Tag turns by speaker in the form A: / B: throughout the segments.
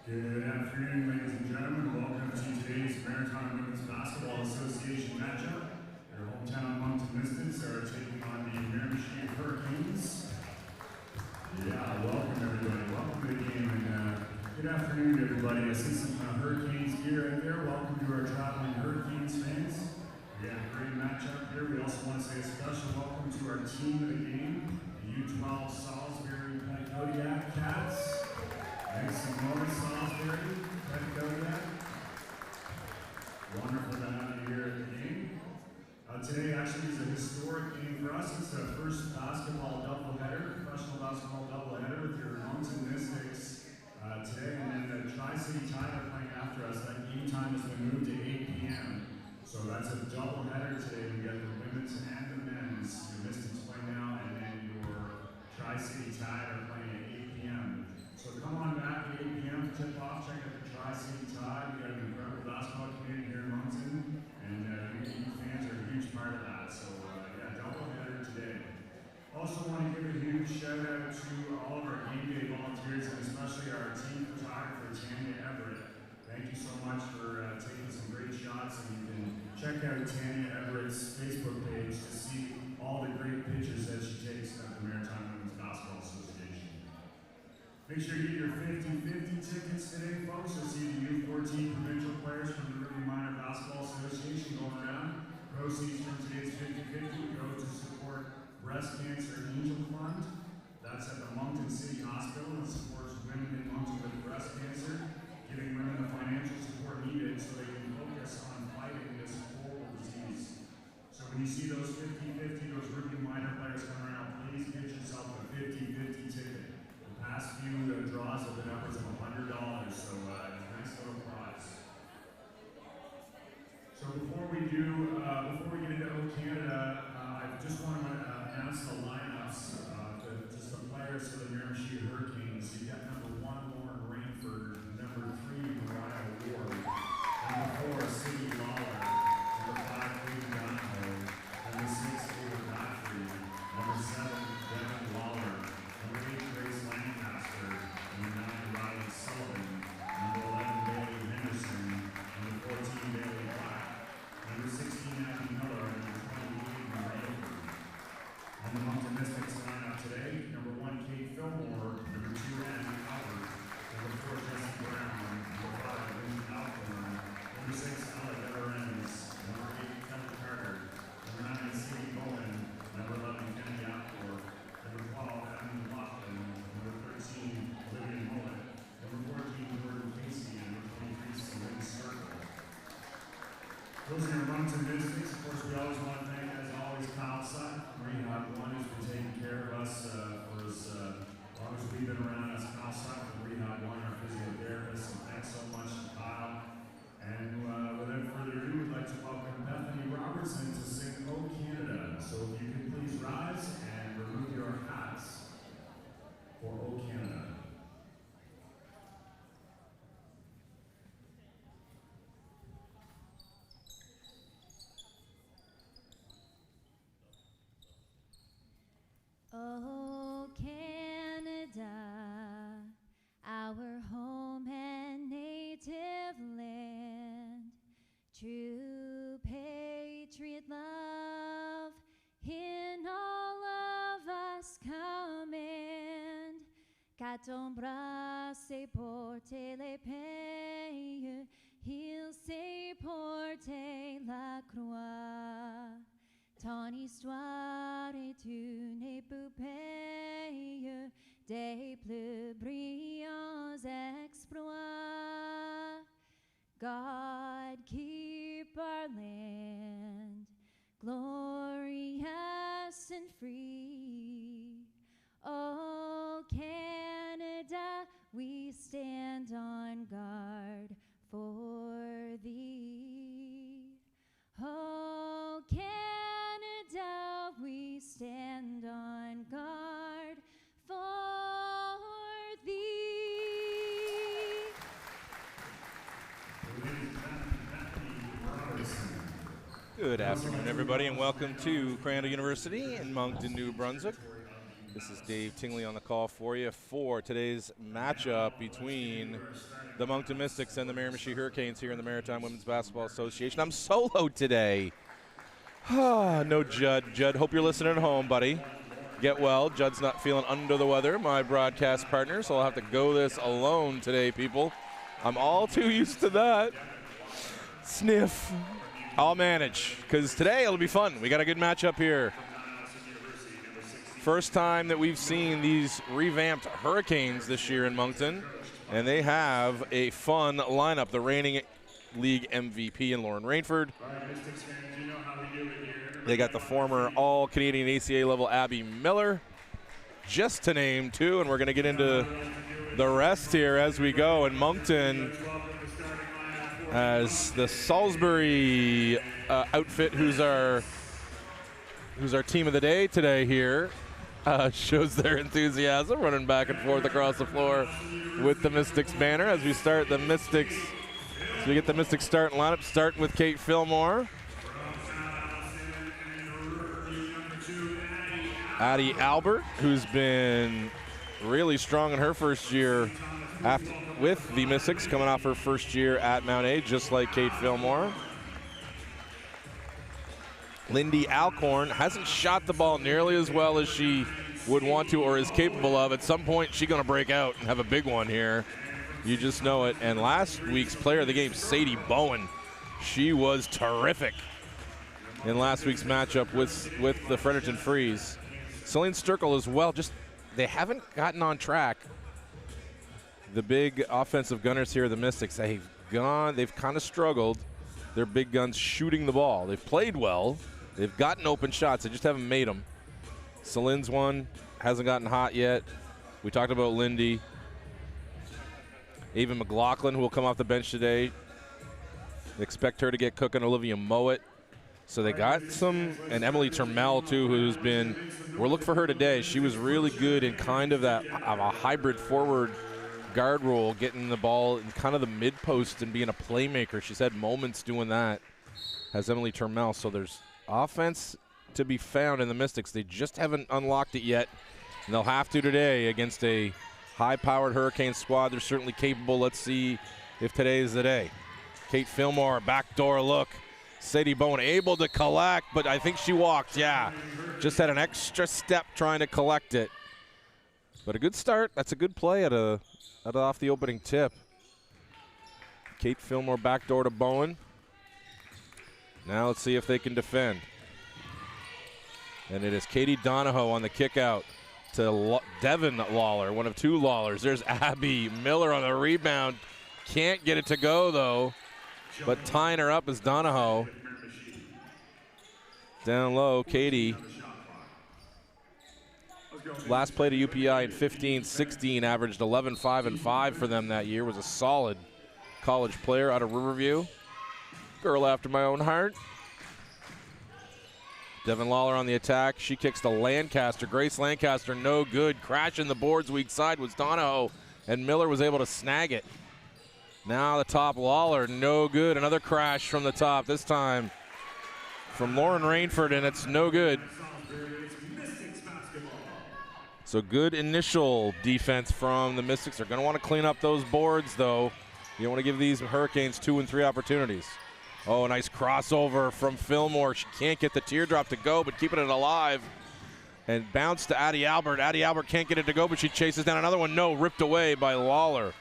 A: Good afternoon, ladies and gentlemen. Welcome to today's Maritime Women's Basketball Association matchup. Your hometown Moncton Mystics are taking on the Miramichi Hericanes. Yeah, welcome everybody. Welcome to the game. And good afternoon, everybody. I see some Hurricanes gear out there. Welcome to our traveling Hurricanes fans. We have a great matchup here. We also want to say a special welcome to our team of the game, the U12 Salisbury Kodiak Cats. Make some noise, Salisbury, Kodiak. Wonderful to have you here at the game. Today actually is a historic game for us. It's the first basketball doubleheader, professional basketball doubleheader with your Moncton Mystics today, and then the Tri-City Tide are playing after us. That game time has been moved to 8 p.m. So that's a doubleheader today. We got the women's and the men's. Your Mystics playing now, and then your Tri-City Tide are playing at 8 p.m. So come on back at 8 p.m. to tip off. Check out the Tri-City Tide. We got an incredible basketball community here in Moncton, and you fans are a huge part of that. So yeah, doubleheader today. Also want to give a huge shout out to all of our game day volunteers, and especially our team photographer, Tanya Everett. Thank you so much for taking some great shots, and you can check out Tanya Everett's Facebook page to see all the great pictures that she takes at the Maritime Women's Basketball Association. Make sure you get your 50-50 tickets today, folks. You'll see the U14 provincial players from the Riverview Minor Basketball Association going around. Proceeds from today's 50-50 go to support Breast Cancer Angel Fund. That's at the Moncton City Hospital and supports women in Moncton with breast cancer, giving women the financial support needed so they can focus on fighting this horrible disease. So when you see those 50-50, those Riverview Minor players come around, please get yourself a 50-50 ticket. Past few draws have been upwards of $100, so it's a nice little prize. So before we get into O Canada, I just want to announce the lineups, just the players for the Miramichi Hurricanes. You got number 1, Lauren Rainford, number 3, Mariah Ward, number 4, Sydney Lawler, number 5, Clayton Donahoe, number 6, Ava Godfrey, number 7, Devin Lawler, number 8, Grace Lancaster, number 9, Riley Sullivan, number 11, Bailey Henderson, number 14, Bailey Black, number 16, Abby Miller, and number 28, Rainford. On the Moncton Mystics lineup today, number 1, Kate Fillmore, number 2, Andy Albert, number 4, Jesse Brown, number 5, Lindsay Alcorn, number 6, Ella Deverenz, number 8, Kelly Carter, number 9, Sadie Bowen, number 11, Kennedy Apcore, number 12, Adam McLaughlin, number 13, Olivia Mullet, number 14, Jordan Casey, and number 23, Celine Circle. Those are your Moncton Mystics. Of course, we always want to thank, as always, Kyle Sutton, Rehab One, who's been taking care of us for as long as we've been around. That's Kyle Sutton from Rehab One, our physiotherapist. And thanks so much to Kyle. And without further ado, we'd like to welcome Bethany Robertson to sing O Canada. So if you could please rise and remove your hats for O Canada.
B: Oh, Canada, our home and native land, true patriot love in all of us command. Qu'à ton bras c'est porter les pays, il s'est porté la croix. Ton histoire est une épopée des plus brillants exploits. God keep our land glorious and free. Oh, Canada, we stand on guard for thee. Oh, Canada, we stand on guard for thee.
C: Good afternoon, everybody, and welcome to Crandall University in Moncton, New Brunswick. This is Dave Tingley on the call for you for today's matchup between the Moncton Mystics and the Miramichi Hericanes here in the Maritime Women's Basketball Association. I'm solo today. No Judd. Judd, hope you're listening at home, buddy. Get well. Judd's not feeling under the weather, my broadcast partner, so I'll have to go this alone today, people. I'm all too used to that. Sniff. I'll manage, because today it'll be fun. We got a good matchup here. First time that we've seen these revamped Hurricanes this year in Moncton, and they have a fun lineup. The reigning league MVP in Lauren Rainford. They got the former all-Canadian ACA level Abby Miller, just to name two, and we're going to get into the rest here as we go. And Moncton, as the Salisbury outfit, who's our team of the day today here, shows their enthusiasm, running back and forth across the floor with the Mystics banner as we start the Mystics. So we get the Mystics starting lineup, starting with Kate Fillmore. Addie Albert, who's been really strong in her first year with the Mystics, coming off her first year at Mount A, just like Kate Fillmore. Lindy Alcorn hasn't shot the ball nearly as well as she would want to or is capable of. At some point, she's going to break out and have a big one here. You just know it. And last week's player of the game, Sadie Bowen, she was terrific in last week's matchup with the Fredericton Freeze. Celine Sturkle as well. Just they haven't gotten on track. The big offensive gunners here, the Mystics, they've kind of struggled. Their big guns shooting the ball. They've played well. They've gotten open shots. They just haven't made them. Celine's one hasn't gotten hot yet. We talked about Lindy. Ava McLaughlin, who will come off the bench today. They expect her to get cooking. Olivia Mowat. So they got some, and Emily Termel too, who's been, we're looking for her today. She was really good in kind of a hybrid forward guard role, getting the ball in kind of the mid post and being a playmaker. She's had moments doing that, has Emily Termel. So there's offense to be found in the Mystics. They just haven't unlocked it yet, and they'll have to today against a high-powered Hurricane squad. They're certainly capable. Let's see if today is the day. Kate Fillmore, backdoor look. Sadie Bowen able to collect, but I think she walked, yeah. Just had an extra step trying to collect it. But a good start. That's a good play off the opening tip. Kate Fillmore backdoor to Bowen. Now let's see if they can defend. And it is Katie Donahoe on the kick out to Devin Lawler, one of two Lawlers. There's Abby Miller on the rebound. Can't get it to go, though. But tying her up is Donahoe. Down low, Katie. Last play to UPI in 15-16, averaged 11, 5, and 5 for them that year. Was a solid college player out of Riverview. Girl after my own heart. Devin Lawler on the attack. She kicks to Lancaster. Grace Lancaster, no good. Crashing the boards weak side was Donahoe, and Miller was able to snag it. Now the top, Lawler, no good. Another crash from the top, this time from Lauren Rainford, and it's no good. So good initial defense from the Mystics. They're going to want to clean up those boards, though. You don't want to give these Hurricanes 2 and 3 opportunities. Oh, nice crossover from Fillmore. She can't get the teardrop to go, but keeping it alive. And bounce to Addie Albert. Addie Albert can't get it to go, but she chases down another one. No, ripped away by Lawler.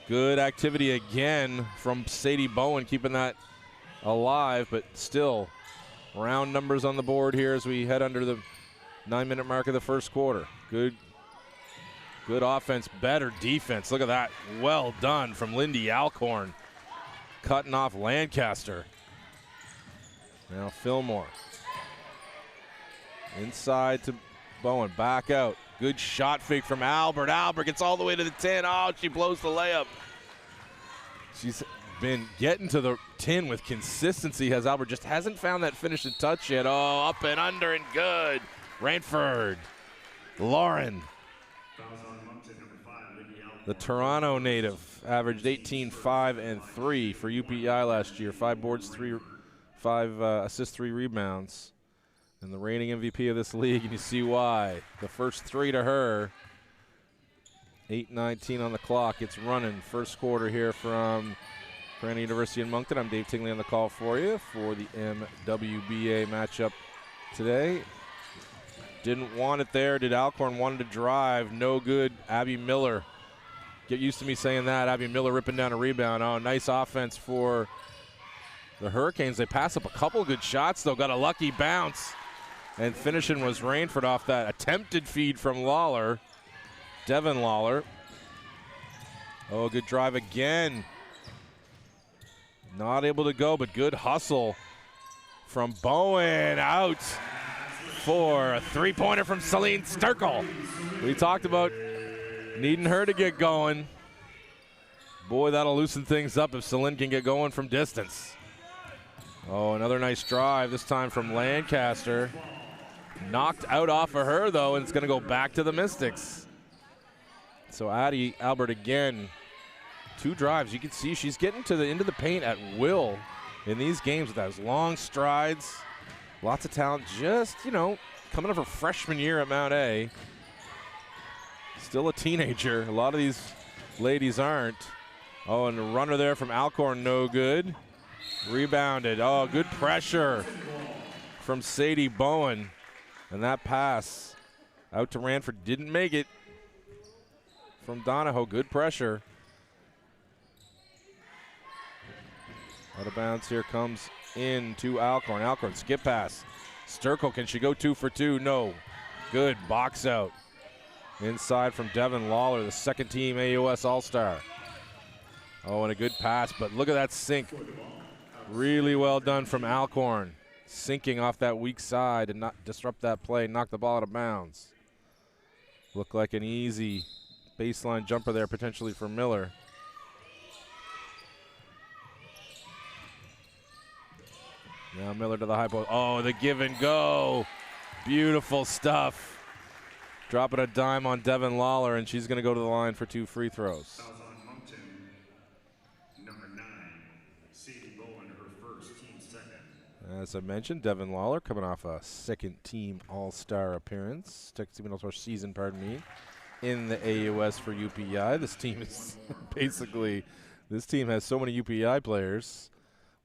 C: Good activity again from Sadie Bowen, keeping that alive, but still round numbers on the board here as we head under the 9-minute mark of the first quarter. Good offense, better defense. Look at that. Well done from Lindy Alcorn. Cutting off Lancaster. Now Fillmore. Inside to Bowen, back out. Good shot fake from Albert. Albert gets all the way to the 10. Oh, she blows the layup. She's been getting to the 10 with consistency, has Albert. Just hasn't found that finishing touch yet. Oh, up and under and good. Rainford. Lauren. The Toronto native averaged 18, 5, and 3 for UPI last year. 5 boards, 5 assists, 3 rebounds. and the reigning MVP of this league, and you see why. The first 3 to her. 8:19 on the clock. It's running. First quarter here from Crandall University in Moncton. I'm Dave Tingley on the call for you for the MWBA matchup today. Didn't want it there. Did Alcorn wanted to drive? No good. Abby Miller. Get used to me saying that. Abby Miller ripping down a rebound. Oh, nice offense for the Hurricanes. They pass up a couple good shots, though. Got a lucky bounce. And finishing was Rainford off that attempted feed from Lawler. Devin Lawler. Oh, good drive again. Not able to go, but good hustle from Bowen. Out for a three-pointer from Celine Sturkle. We talked about needing her to get going. Boy, that'll loosen things up if Celine can get going from distance. Oh, another nice drive, this time from Lancaster. Knocked out off of her, though, and it's going to go back to the Mystics. So Addie Albert again, 2 drives. You can see she's getting to into the paint at will in these games with those long strides. Lots of talent, just, you know, coming up her freshman year at Mount A. Still a teenager. A lot of these ladies aren't. Oh, and the runner there from Alcorn, no good. Rebounded. Oh, good pressure from Sadie Bowen. And that pass out to Ranford didn't make it. From Donahoe, good pressure. Out of bounds here comes into Alcorn. Alcorn, skip pass. Sturkle, can she go 2 for 2? No. Good box out. Inside from Devin Lawler, the second team AUS All-Star. Oh, and a good pass, but look at that sink. Really well done from Alcorn. Sinking off that weak side and not disrupt that play, knock the ball out of bounds. Looked like an easy baseline jumper there potentially for Miller. Now Miller to the high post. Oh, the give and go. Beautiful stuff. Dropping a dime on Devin Lawler, and she's going to go to the line for 2 free throws.
A: On Moncton, number 9, Sadie Bowen, her first, team second.
C: As I mentioned, Devin Lawler coming off a second team All-Star appearance. Second team All-Star season, pardon me, in the AUS for UPI. This team is basically, this team has so many UPI players.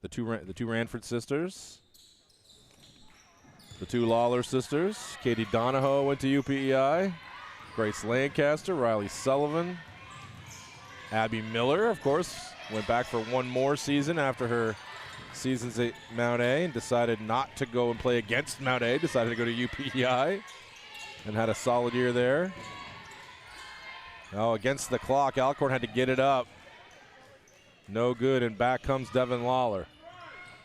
C: The two Ranford sisters, the 2 Lawler sisters. Katie Donahoe went to UPEI. Grace Lancaster, Riley Sullivan. Abby Miller, of course, went back for one more season after her seasons at Mount A and decided not to go and play against Mount A, decided to go to UPEI and had a solid year there. Oh, against the clock, Alcorn had to get it up. No good, and back comes Devin Lawler.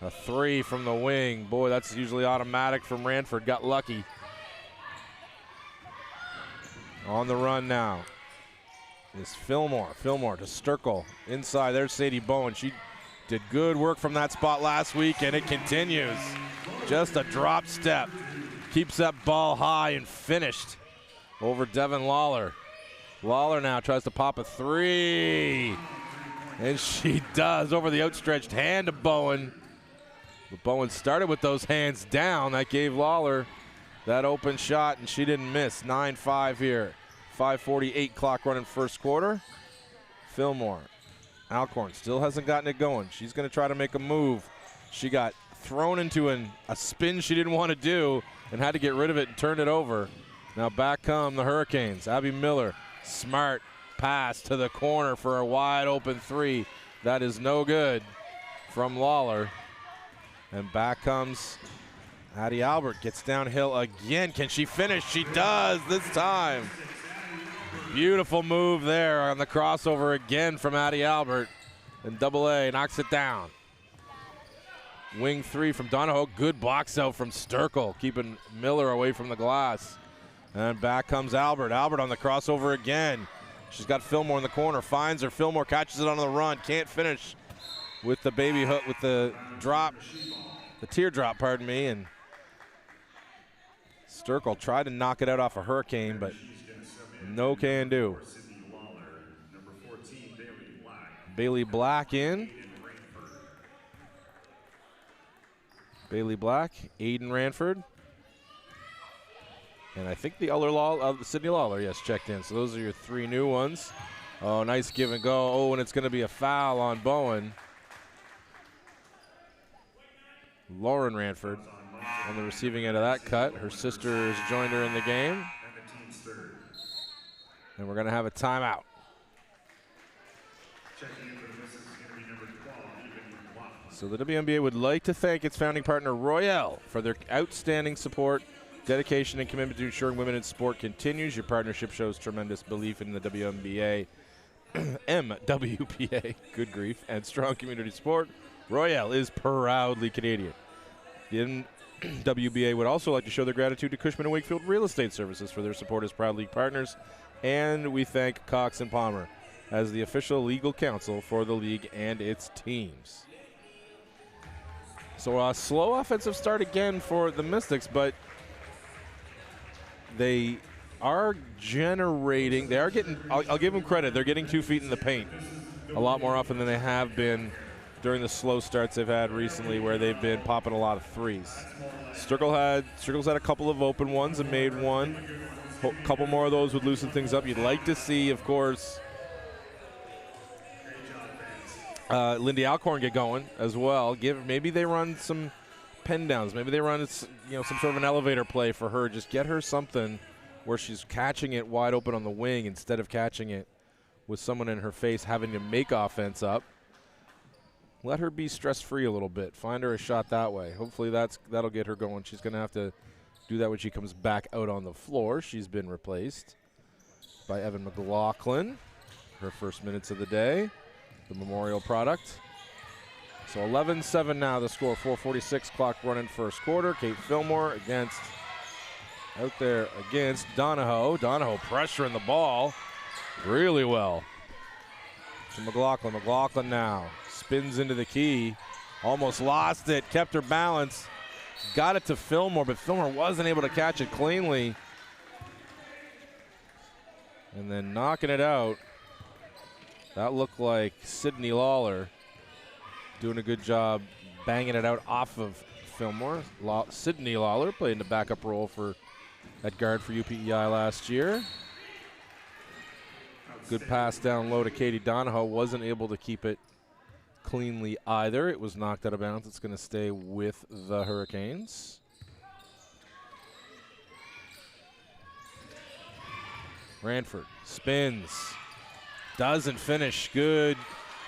C: A 3 from the wing. Boy, that's usually automatic from Ranford. Got lucky. On the run now is Fillmore. Fillmore to Sturkle. Inside, there's Sadie Bowen. She did good work from that spot last week, and it continues. Just a drop step. Keeps that ball high and finished over Devin Lawler. Lawler now tries to pop a 3. And she does over the outstretched hand of Bowen. But Bowen started with those hands down. That gave Lawler that open shot, and she didn't miss. 9-5 here. 5:48 clock running first quarter. Fillmore. Alcorn still hasn't gotten it going. She's going to try to make a move. She got thrown into a spin she didn't want to do and had to get rid of it and turn it over. Now back come the Hurricanes. Abby Miller, smart pass to the corner for a wide open 3. That is no good from Lawler. And back comes Addie Albert, gets downhill again. Can she finish? She does this time. Beautiful move there on the crossover again from Addie Albert. And AA knocks it down. Wing 3 from Donahoe. Good box out from Sturkle, keeping Miller away from the glass. And back comes Albert. Albert on the crossover again. She's got Fillmore in the corner, finds her. Fillmore catches it on the run, can't finish with the baby hook, with the drop, the teardrop, pardon me. And Sturkle tried to knock it out off a Hurricane, but no can do. Bailey Black in. Bailey Black, Aiden Ranford. And I think the Sydney Lawler, yes, checked in. So those are your 3 new ones. Oh, nice give and go. Oh, and it's going to be a foul on Bowen. Lauren Ranford on the receiving end of that cut. Her sister has joined her in the game. And we're going to have a timeout. So the WNBA would like to thank its founding partner, Royale, for their outstanding support, dedication, and commitment to ensuring women in sport continues. Your partnership shows tremendous belief in the WNBA, MWBA, good grief, and strong community support. Royale is proudly Canadian. The WBA would also like to show their gratitude to Cushman & Wakefield Real Estate Services for their support as proud league partners. And we thank Cox & Palmer as the official legal counsel for the league and its teams. So a slow offensive start again for the Mystics, but they are generating. They are getting, I'll give them credit, they're getting 2 feet in the paint a lot more often than they have been during the slow starts they've had recently, where they've been popping a lot of threes. Strickle's had a couple of open ones and made one. A couple more of those would loosen things up. You'd like to see, of course, Lindy Alcorn get going as well. Maybe they run some pen downs. Maybe they run some sort of an elevator play for her. Just get her something where she's catching it wide open on the wing instead of catching it with someone in her face having to make offense up. Let her be stress-free a little bit. Find her a shot that way. Hopefully that'll get her going. She's going to have to do that when she comes back out on the floor. She's been replaced by Evan McLaughlin. Her first minutes of the day, the Memorial product. So 11-7 now the score. 4:46 clock running first quarter. Kate Fillmore out there against Donahoe. Donahoe pressuring the ball really well. To McLaughlin. McLaughlin now spins into the key. Almost lost it. Kept her balance. Got it to Fillmore, but Fillmore wasn't able to catch it cleanly. And then knocking it out. That looked like Sydney Lawler doing a good job banging it out off of Fillmore. Sydney Lawler played in the backup role at guard for UPEI last year. Good pass down low to Katie Donahoe. Wasn't able to keep it cleanly either. It was knocked out of bounds. It's going to stay with the Hurricanes. Ranford spins. Doesn't finish. Good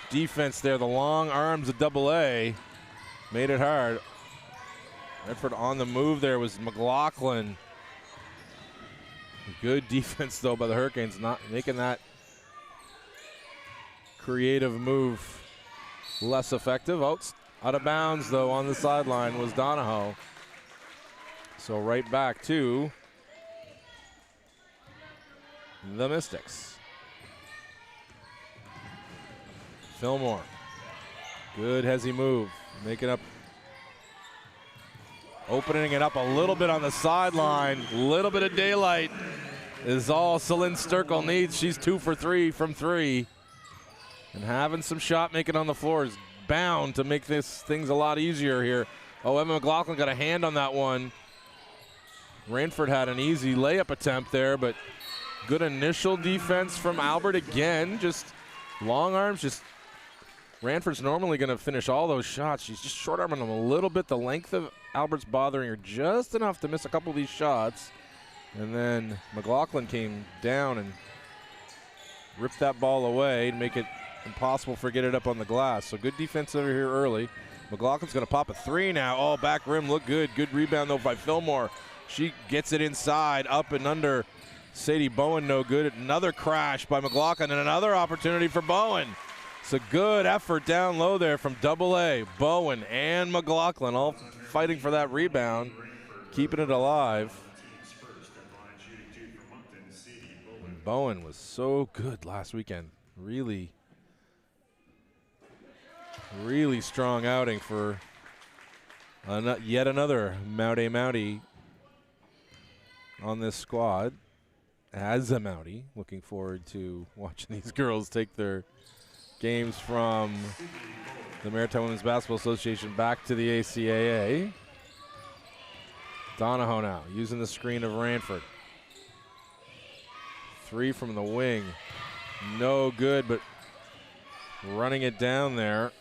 C: defense there. The long arms of AA made it hard. Ranford on the move there was McLaughlin. Good defense, though, by the Hurricanes, not making that creative move less effective. Out of bounds, though, on the sideline was Donahoe. So right back to the Mystics. Fillmore. Good hezzy move. Opening it up a little bit on the sideline. A little bit of daylight is all Celine Sturkle needs. She's 2 for 3 from 3. And having some shot making on the floor is bound to make things a lot easier here. Oh, Emma McLaughlin got a hand on that one. Ranford had an easy layup attempt there, but good initial defense from Albert again. Just long arms. Ranford's normally going to finish all those shots. She's just short arming them a little bit. The length of Albert's bothering her just enough to miss a couple of these shots. And then McLaughlin came down and ripped that ball away to make it impossible for get it up on the glass. So good defense over here early. McLaughlin's going to pop a 3 now. Oh, back rim looked good. Good rebound, though, by Fillmore. She gets it inside, up and under. Sadie Bowen no good. Another crash by McLaughlin and another opportunity for Bowen. It's a good effort down low there from AA. Bowen and McLaughlin all fighting for that rebound, keeping it alive. And Bowen was so good last weekend. Really strong outing for yet another Mountie on this squad. As a Mountie, looking forward to watching these girls take their games from the Maritime Women's Basketball Association back to the ACAA. Donahoe now using the screen of Ranford. 3 from the wing. No good, but running it down there.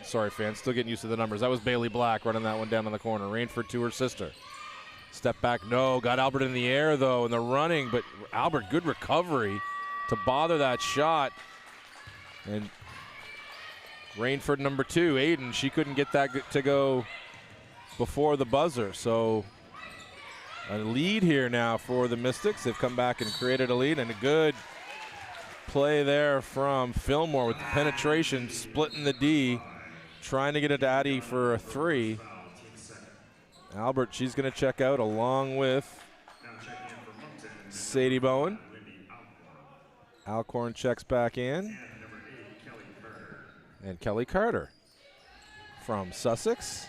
C: Sorry, fans, still getting used to the numbers. That was Bailey Black running that one down in the corner. Rainford to her sister. Step back, no. Got Albert in the air, though, in the running, but Albert, good recovery to bother that shot. And Rainford, number 2, Aiden, she couldn't get that to go before the buzzer. So a lead here now for the Mystics. They've come back and created a lead, and a good play there from Fillmore with the penetration, splitting the D, trying to get it to Addie for a 3. Albert, she's going to check out along with Sadie Bowen. Alcorn checks back in. And Kelly Carter from Sussex.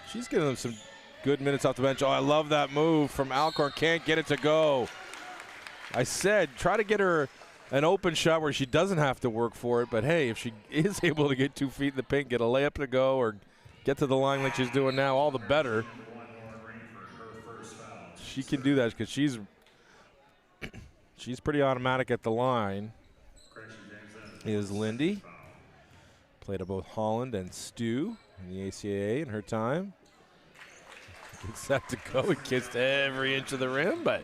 C: She's getting them some good minutes off the bench. Oh, I love that move from Alcorn. Can't get it to go. I said try to get her an open shot where she doesn't have to work for it. But, hey, if she is able to get 2 feet in the paint, get a layup to go, or get to the line like she's doing now, all the better. She can do that because she's pretty automatic at the line. Is Lindy. Played at both Holland and Stu in the ACAA in her time. Gets set to go. He kissed every inch of the rim, but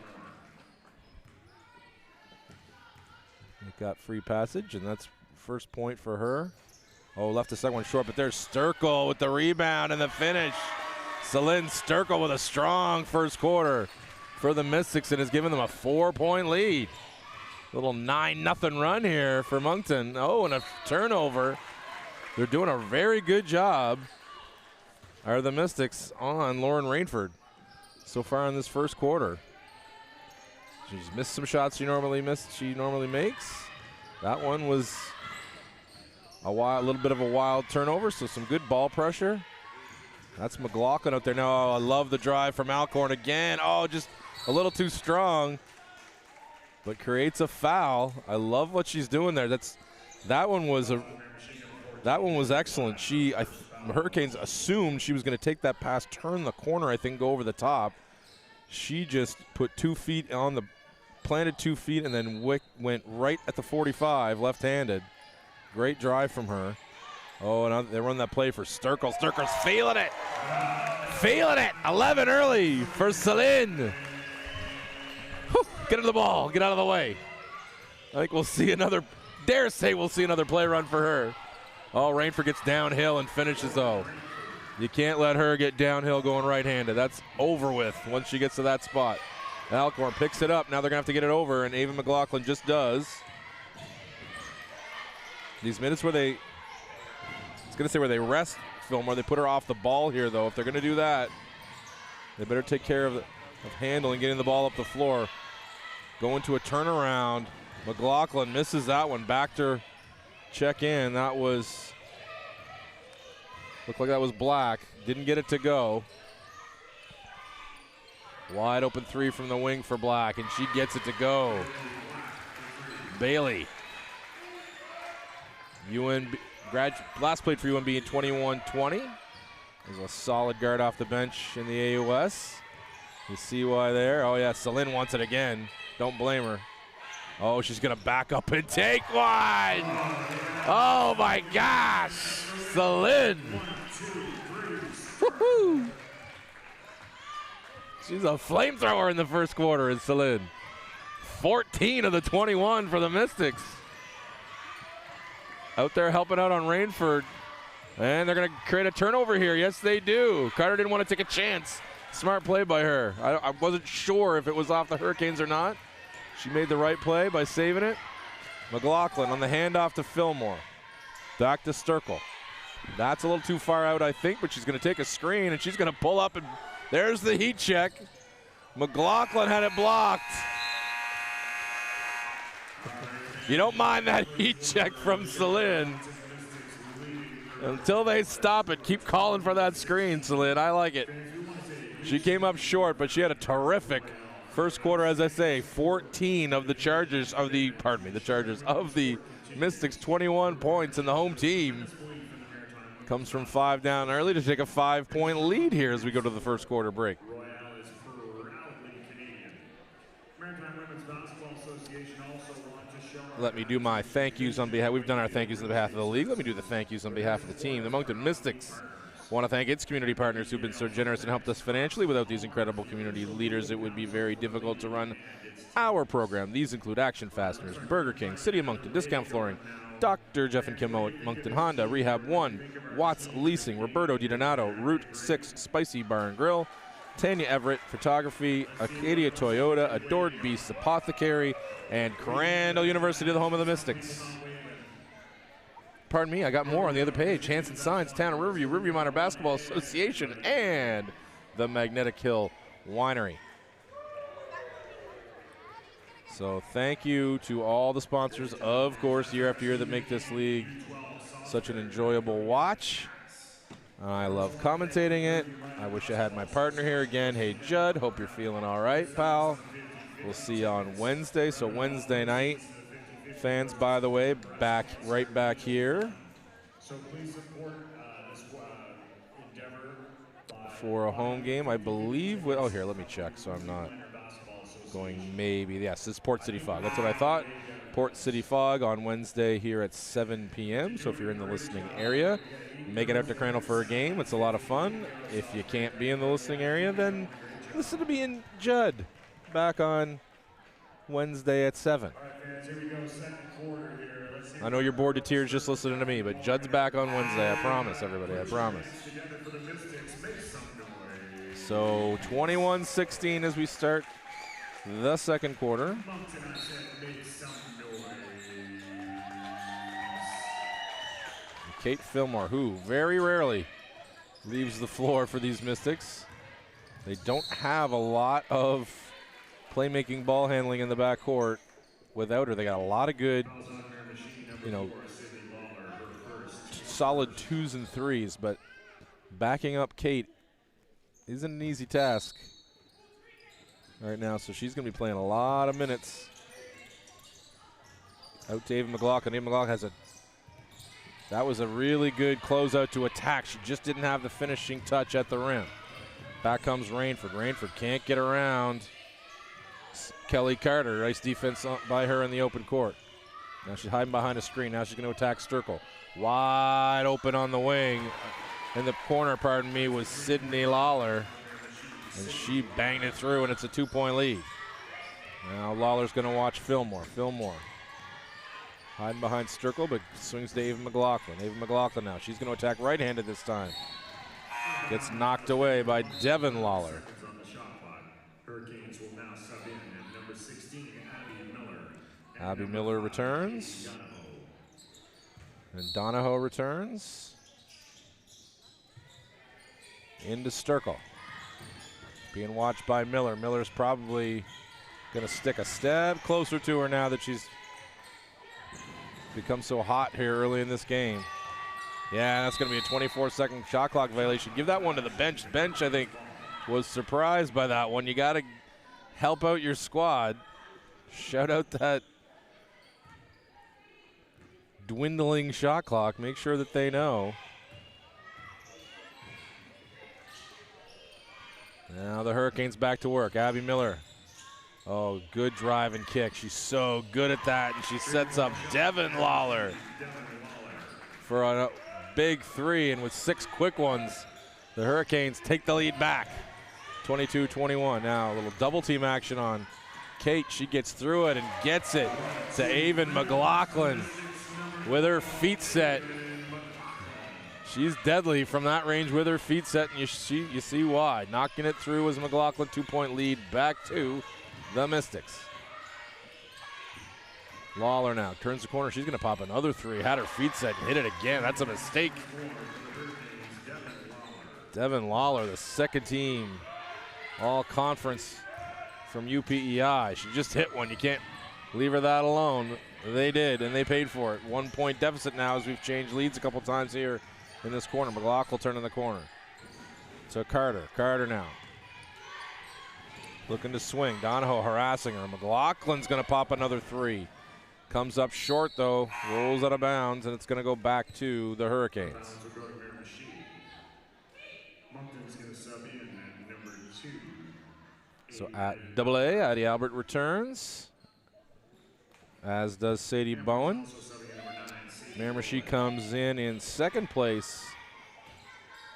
C: it got free passage, and that's first point for her. Oh, left the second one short, but there's Sturkle with the rebound and the finish. Celine Sturkle with a strong first quarter for the Mystics and has given them a 4-point lead. Little 9-0 run here for Moncton. Oh, and a turnover. They're doing a very good job, are the Mystics, on Lauren Rainford so far in this first quarter. She's missed some shots she normally makes. That one was a little bit of a wild turnover, so some good ball pressure. That's McLaughlin out there now. Oh, I love the drive from Alcorn again. Oh, just a little too strong, but creates a foul. I love what she's doing there. That one was excellent. Hurricanes assumed she was going to take that pass, turn the corner, I think, go over the top. She just put 2 feet planted 2 feet, and then went right at the 45, left-handed. Great drive from her. Oh, and they run that play for Sturkle. Sturkle's feeling it. Feeling it. 11 early for Celine. Whew, get to the ball. Get out of the way. I think we'll see another play run for her. Oh, Rainford gets downhill and finishes, though. You can't let her get downhill going right-handed. That's over with once she gets to that spot. Alcorn picks it up. Now they're going to have to get it over, and Ava McLaughlin just does. These minutes where they rest Fillmore, they put her off the ball here, though. If they're going to do that, they better take care of handling, getting the ball up the floor. Going to a turnaround. McLaughlin misses that one. Back to check in. Looked like that was Black. Didn't get it to go. Wide open 3 from the wing for Black, and she gets it to go. Bailey. Last played for UNB in 21-20. There's a solid guard off the bench in the AUS. You see why there. Oh, yeah, Celine wants it again. Don't blame her. Oh, she's going to back up and take one. Oh, my gosh. Celine. Woo-hoo. She's a flamethrower in the first quarter, is Celine. 14 of the 21 for the Mystics. Out there helping out on Rainford. And they're going to create a turnover here. Yes, they do. Carter didn't want to take a chance. Smart play by her. I wasn't sure if it was off the Hurricanes or not. She made the right play by saving it. McLaughlin on the handoff to Fillmore. Back to Sturkle. That's a little too far out, I think, but she's going to take a screen, and she's going to pull up, and there's the heat check. McLaughlin had it blocked. You don't mind that heat check from Celine. Until they stop it, keep calling for that screen, Celine. I like it. She came up short, but she had a terrific first quarter, as I say. 14 of the Chargers, of the Mystics, 21 points, and the home team comes from 5 down early to take a 5-point lead here as we go to the first quarter break.
A: Royale is proudly Canadian. Maritime women's basketball
C: let me do my thank yous on behalf. We've done our thank yous on behalf of the league. Let me do the thank yous on behalf of the team. The Moncton Mystics want to thank its community partners who've been so generous and helped us financially. Without these incredible community leaders, it would be very difficult to run our program. These include Action Fasteners, Burger King, City of Moncton, Discount Flooring, Dr. Jeff and Kim at Moncton Honda, Rehab 1, Watts Leasing, Roberto DiDonato, Route 6 Spicy Bar and Grill, Tanya Everett Photography, Acadia Toyota, Adored Beasts Apothecary, and Crandall University, the home of the Mystics. Pardon me, I got more on the other page. Hanson Signs, Town of Riverview, Riverview Minor Basketball Association, and the Magnetic Hill Winery. So thank you to all the sponsors, of course, year after year that make this league such an enjoyable watch. I love commentating it. I wish I had my partner here again. Hey, Judd, hope you're feeling all right, pal. We'll see you on Wednesday. So Wednesday night, fans, by the way, right back here for a home game, I believe. Oh, here, let me check so I'm not going maybe. Yes, it's Port City Fog. That's what I thought. Port City Fog on Wednesday here at 7 p.m. So if you're in the listening area, make it out to Crandall for a game. It's a lot of fun. If you can't be in the listening area, then listen to me and Judd back on Wednesday at 7. I know you're bored to tears just listening to me, but Judd's back on Wednesday. I promise, everybody. I promise. So 21-16 as we start the second quarter. Kate Fillmore, who very rarely leaves the floor for these Mystics. They don't have a lot of playmaking ball handling in the backcourt without her. They got a lot of good, solid 2s and 3s, but backing up Kate isn't an easy task right now, so she's going to be playing a lot of minutes. Out to Ava McLaughlin. Ava McLaughlin that was a really good closeout to attack. She just didn't have the finishing touch at the rim. Back comes Rainford. Rainford can't get around Kelly Carter. Nice defense by her in the open court. Now she's hiding behind a screen. Now she's going to attack Sturkle. Wide open on the wing. In the corner, pardon me, was Sydney Lawler. And she banged it through, and it's a 2-point lead. Now Lawler's going to watch Fillmore. Fillmore hiding behind Sturkle, but swings to Ava McLaughlin. Ava McLaughlin now. She's going to attack right-handed this time. Gets knocked away by Devin Lawler.
A: Hurricanes will now sub in at number 16, Abby Miller.
C: Abby Miller returns. And Donahoe returns. Into Sturkle. Being watched by Miller. Miller's probably going to stick a step closer to her now that she's become so hot here early in this game. Yeah, that's going to be a 24-second shot clock violation. Give that one to the bench. Bench, I think, was surprised by that one. You got to help out your squad. Shout out that dwindling shot clock. Make sure that they know. Now the Hurricanes back to work. Abby Miller. Oh, good drive and kick. She's so good at that, and she sets up Devin Lawler for a big three, and with 6 quick ones, the Hurricanes take the lead back. 22-21. Now a little double team action on Kate. She gets through it and gets it to Avon McLaughlin with her feet set. She's deadly from that range with her feet set, and you see why. Knocking it through as McLaughlin, 2-point lead back to the Mystics. Lawler now turns the corner. She's going to pop another three. Had her feet set and hit it again. That's a mistake. Devin Lawler, the second team all-conference from UPEI. She just hit one. You can't leave her that alone. They did, and they paid for it. 1-point deficit now as we've changed leads a couple times here in this corner. McLaughlin turning the corner. So Carter. Carter now. Looking to swing. Donahoe harassing her. McLaughlin's going to pop another three. Comes up short, though. Rolls out of bounds, and it's going to go back to the Hurricanes. So at AA, Addie Albert returns. as does Sadie Bowen. Miramichi comes in second place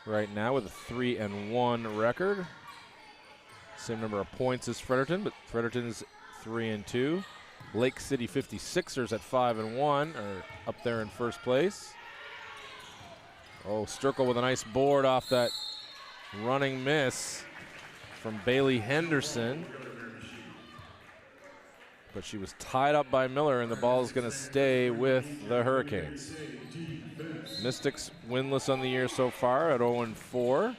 C: right now with a 3-1 record. Same number of points as Fredericton, but Fredericton's 3-2. Lake City 56ers at 5-1 are up there in first place. Oh, Sturkle with a nice board off that running miss from Bailey Henderson. But she was tied up by Miller, and the ball is going to stay with the Hurricanes. Mystics winless on the year so far at 0-4.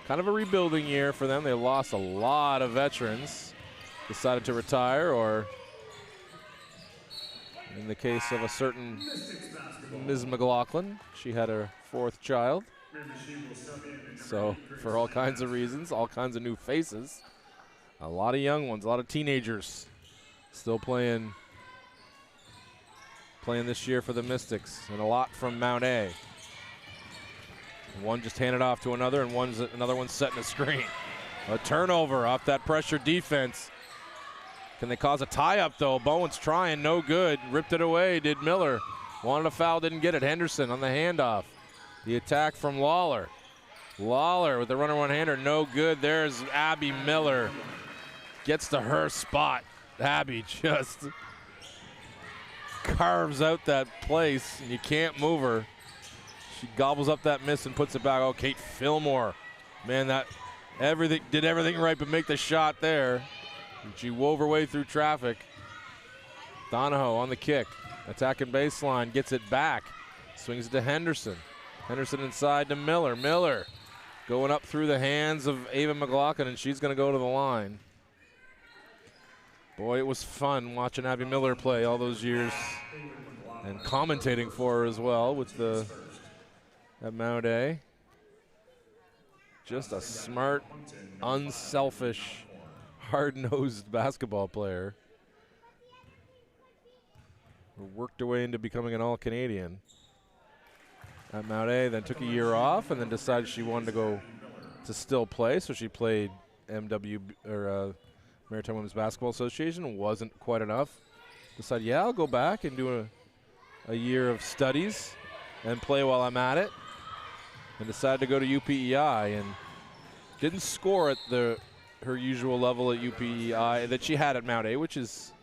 C: Kind of a rebuilding year for them. They lost a lot of veterans, decided to retire, or in the case of a certain Ms. McLaughlin, she had her 4th child. So for all kinds of reasons, all kinds of new faces. A lot of young ones, a lot of teenagers still playing this year for the Mystics, and a lot from Mount A. One just handed off to another, and another one setting a screen. A turnover off that pressure defense. Can they cause a tie-up, though? Bowen's trying, no good. Ripped it away, did Miller. Wanted a foul, didn't get it. Henderson on the handoff. The attack from Lawler. Lawler with the runner one-hander, no good. There's Abby Miller. Gets to her spot. Abby just carves out that place, and you can't move her. She gobbles up that miss and puts it back. Oh, Kate Fillmore. Man, did everything right but make the shot there. And she wove her way through traffic. Donahoe on the kick. Attacking baseline, gets it back. Swings it to Henderson. Henderson inside to Miller. Miller going up through the hands of Ava McLaughlin, and she's going to go to the line. Boy, it was fun watching Abby Miller play all those years and commentating for her as well at Mount A. Just a smart, unselfish, hard-nosed basketball player who worked her way into becoming an All-Canadian at Mount A, then took a year off, and then decided she wanted to go to still play, so she played Maritime Women's Basketball Association. Wasn't quite enough. Decided, yeah, I'll go back and do a year of studies and play while I'm at it, and decided to go to UPEI, and didn't score at her usual level at UPEI that she had at Mount A, which is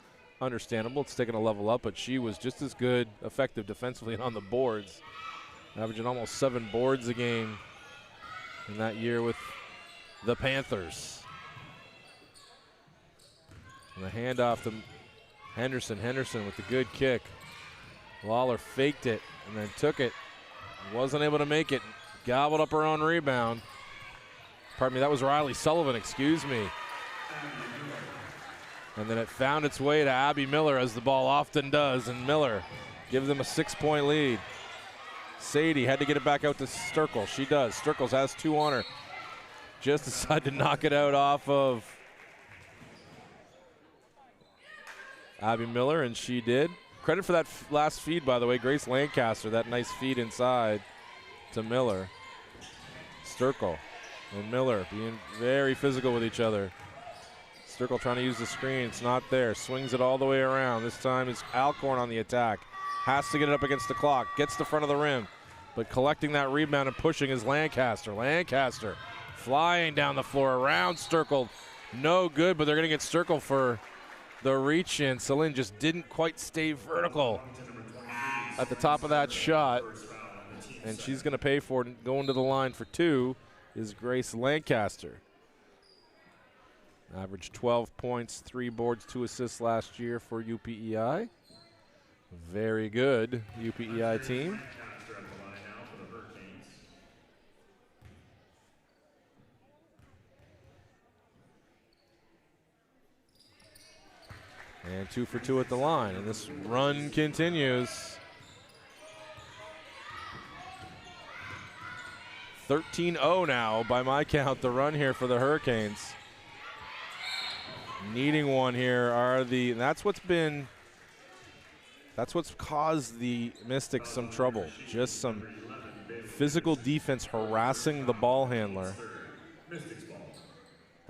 C: understandable. It's taken a level up, but she was just as good, effective defensively and on the boards, averaging almost 7 boards a game in that year with the Panthers. And the handoff to Henderson. Henderson with the good kick. Lawler faked it and then took it. Wasn't able to make it. Gobbled up her own rebound. Pardon me, that was Riley Sullivan, excuse me. And then it found its way to Abby Miller, as the ball often does, and Miller gives them a 6-point lead. Sadie had to get it back out to Sturkle. She does. Sturkle has 2 on her. Just decided to knock it out off of Abby Miller, and she did. Credit for that last feed, by the way, Grace Lancaster, that nice feed inside to Miller. Sturkle and Miller being very physical with each other. Sturkle trying to use the screen. It's not there. Swings it all the way around. This time it's Alcorn on the attack. Has to get it up against the clock. Gets the front of the rim. But collecting that rebound and pushing is Lancaster. Lancaster flying down the floor around Sturkle. No good, but they're going to get Sturkle for the reach in. Celine just didn't quite stay vertical at the top of that shot. And she's going to pay for it. Going to the line for 2 is Grace Lancaster. Averaged 12 points, 3 boards, 2 assists last year for UPEI. Very good UPEI team. And 2 for 2 at the line, and this run continues. 13-0 now, by my count, the run here for the Hurricanes. Needing one here that's what's caused the Mystics some trouble. Just some physical defense harassing the ball handler.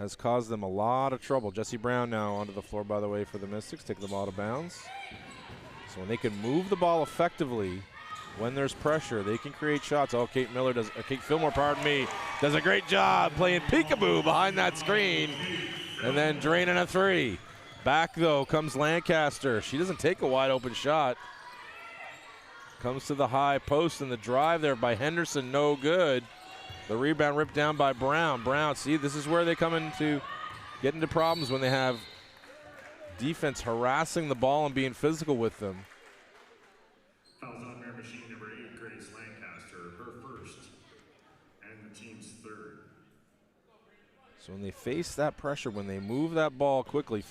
C: has caused them a lot of trouble. Jesse Brown now onto the floor, by the way, for the Mystics, taking the ball to bounds. So when they can move the ball effectively, when there's pressure, they can create shots. Oh, Kate Fillmore, pardon me, does a great job playing peekaboo behind that screen and then draining a three. Back, though, comes Lancaster. She doesn't take a wide open shot. Comes to the high post, and the drive there by Henderson, no good. The rebound ripped down by Brown. Brown, see, this is where they get into problems when they have defense harassing the ball and being physical with them.
A: Fouls on Miramichi number 8, Grace Lancaster, her first, and the team's third.
C: So when they face that pressure, when they move that ball quickly,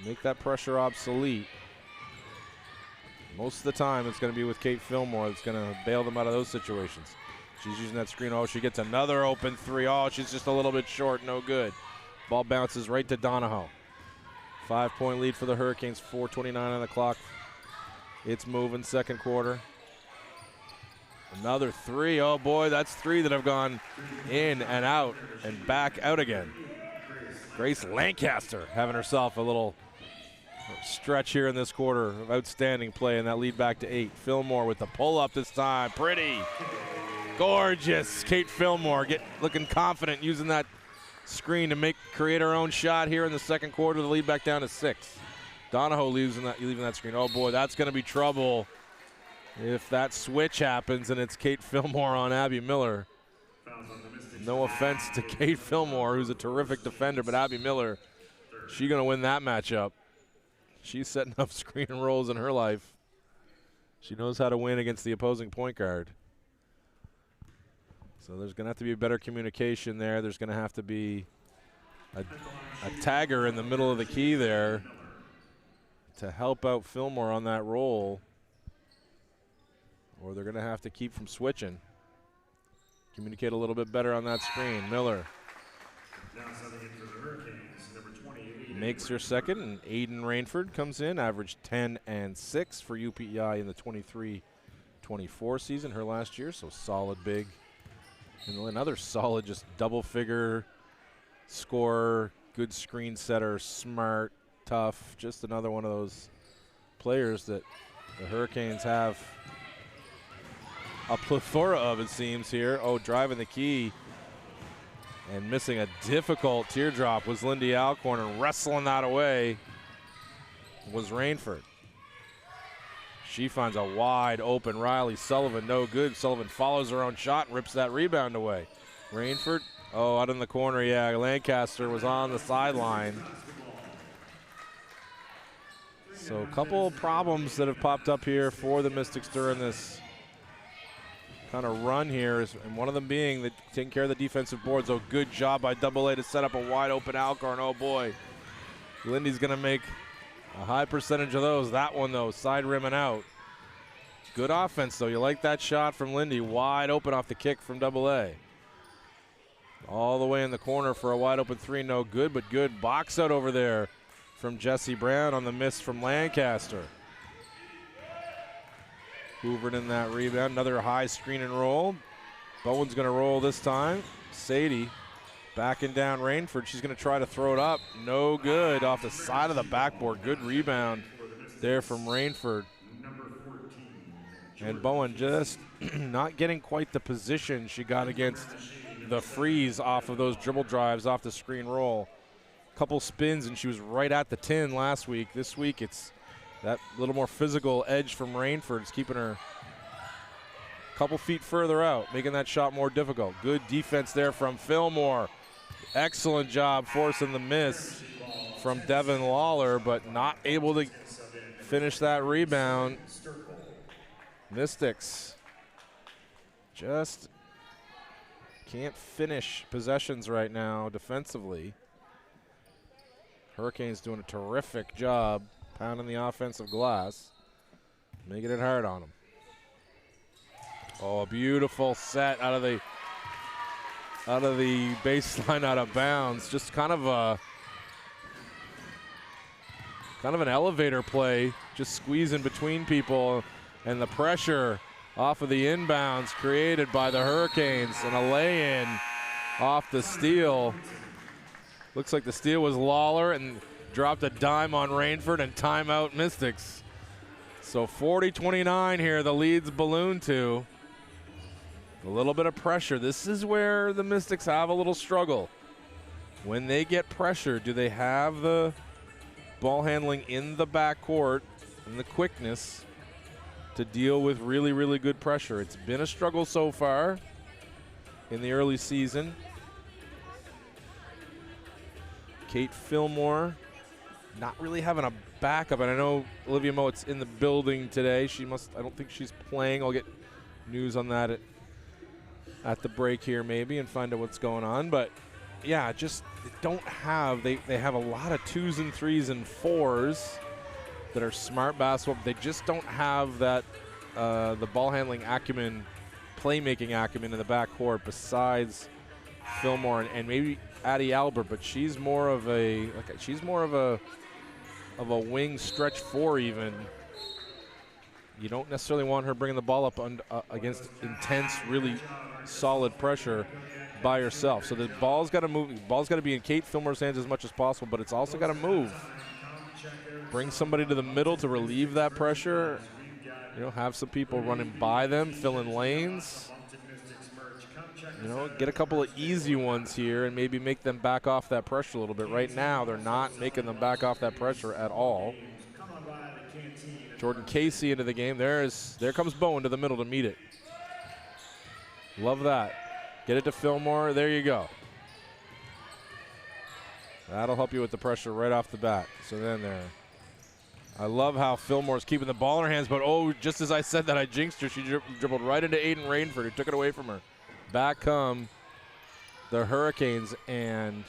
C: make that pressure obsolete. Most of the time, it's going to be with Kate Fillmore that's going to bail them out of those situations. She's using that screen. Oh, she gets another open three. Oh, she's just a little bit short. No good. Ball bounces right to Donahoe. 5-point lead for the Hurricanes. 4:29 on the clock. It's moving second quarter. Another three. Oh, boy, that's three that have gone in and out and back out again. Grace Lancaster having herself a little stretch here in this quarter of outstanding play, and that lead back to 8. Fillmore with the pull-up this time. Pretty. Gorgeous. Kate Fillmore looking confident using that screen to create her own shot here in the second quarter. The lead back down to 6. Donahoe leaving that screen. Oh, boy, that's going to be trouble if that switch happens and it's Kate Fillmore on Abby Miller. No offense to Kate Fillmore, who's a terrific defender, but Abby Miller, she's going to win that matchup. She's setting up screen and rolls in her life. She knows how to win against the opposing point guard. So there's going to have to be better communication there. There's going to have to be a tagger in the middle of the key there to help out Fillmore on that roll. Or they're going to have to keep from switching. Communicate a little bit better on that screen. Miller makes her second, and Aiden Rainford comes in, averaged 10 and 6 for UPEI in the 23-24 season, her last year, so solid big. And another solid just double-figure scorer, good screen setter, smart, tough, just another one of those players that the Hurricanes have a plethora of, it seems, here. Oh, driving the key. And missing a difficult teardrop was Lindy Alcorn, and wrestling that away was Rainford. She finds a wide open Riley Sullivan, no good. Sullivan follows her own shot and rips that rebound away. Rainford, oh, out in the corner, yeah. Lancaster was on the sideline. So a couple problems that have popped up here for the Mystics during this kind of run here, and one of them being that taking care of the defensive boards. Oh, good job by AA to set up a wide open Alcorn. Oh boy, Lindy's gonna make a high percentage of those. That one though, side rim and out. Good offense though. You like that shot from Lindy, wide open off the kick from AA. All the way in the corner for a wide open three, no good, but good box out over there from Jesse Brown on the miss from Lancaster. Hoovered in that rebound. Another high screen and roll. Bowen's going to roll this time. Sadie backing down Rainford. She's going to try to throw it up. No good. Off the side of the backboard. Good rebound there from Rainford. And Bowen just not getting quite the position she got against the freeze off of those dribble drives off the screen roll. Couple spins and she was right at the 10 last week. This week it's that little more physical edge from Rainford is keeping her a couple feet further out, making that shot more difficult. Good defense there from Fillmore. Excellent job forcing the miss from Devin Lawler, but not able to finish that rebound. Mystics just can't finish possessions right now defensively. Hurricanes doing a terrific job pounding the offensive glass, making it hard on them. Oh, a beautiful set out of the baseline, out of bounds. Just kind of an elevator play, just squeezing between people, and the pressure off of the inbounds created by the Hurricanes, and a lay-in off the steal. Looks like the steal was Lawler and dropped a dime on Rainford and timeout Mystics. So 40-29 here, the lead's ballooned to. A little bit of pressure. This is where the Mystics have a little struggle. When they get pressure, do they have the ball handling in the backcourt and the quickness to deal with really, really good pressure? It's been a struggle so far in the early season. Kate Fillmore not really having a backup, and I know Olivia Mowatt's in the building today. I don't think she's playing. I'll get news on that at the break here maybe and find out what's going on. But yeah, just they have a lot of 2s and 3s and 4s that are smart basketball. They just don't have that the ball handling acumen, playmaking acumen in the backcourt besides Fillmore and maybe Addie Albert, but she's more of a wing stretch 4 even. You don't necessarily want her bringing the ball up against intense, really solid pressure by herself. So the ball's got to move. The ball's got to be in Kate Fillmore's hands as much as possible, but it's also got to move. Bring somebody to the middle to relieve that pressure. You know, have some people running by them, fill in lanes. You know, get a couple of easy ones here and maybe make them back off that pressure a little bit. Right now, they're not making them back off that pressure at all. Jordan Casey into the game. There comes Bowen to the middle to meet it. Love that. Get it to Fillmore. There you go. That'll help you with the pressure right off the bat. So then there. I love how Fillmore's keeping the ball in her hands, but oh, just as I said that, I jinxed her. She dribbled right into Aiden Rainford, who took it away from her. Back come the Hurricanes, and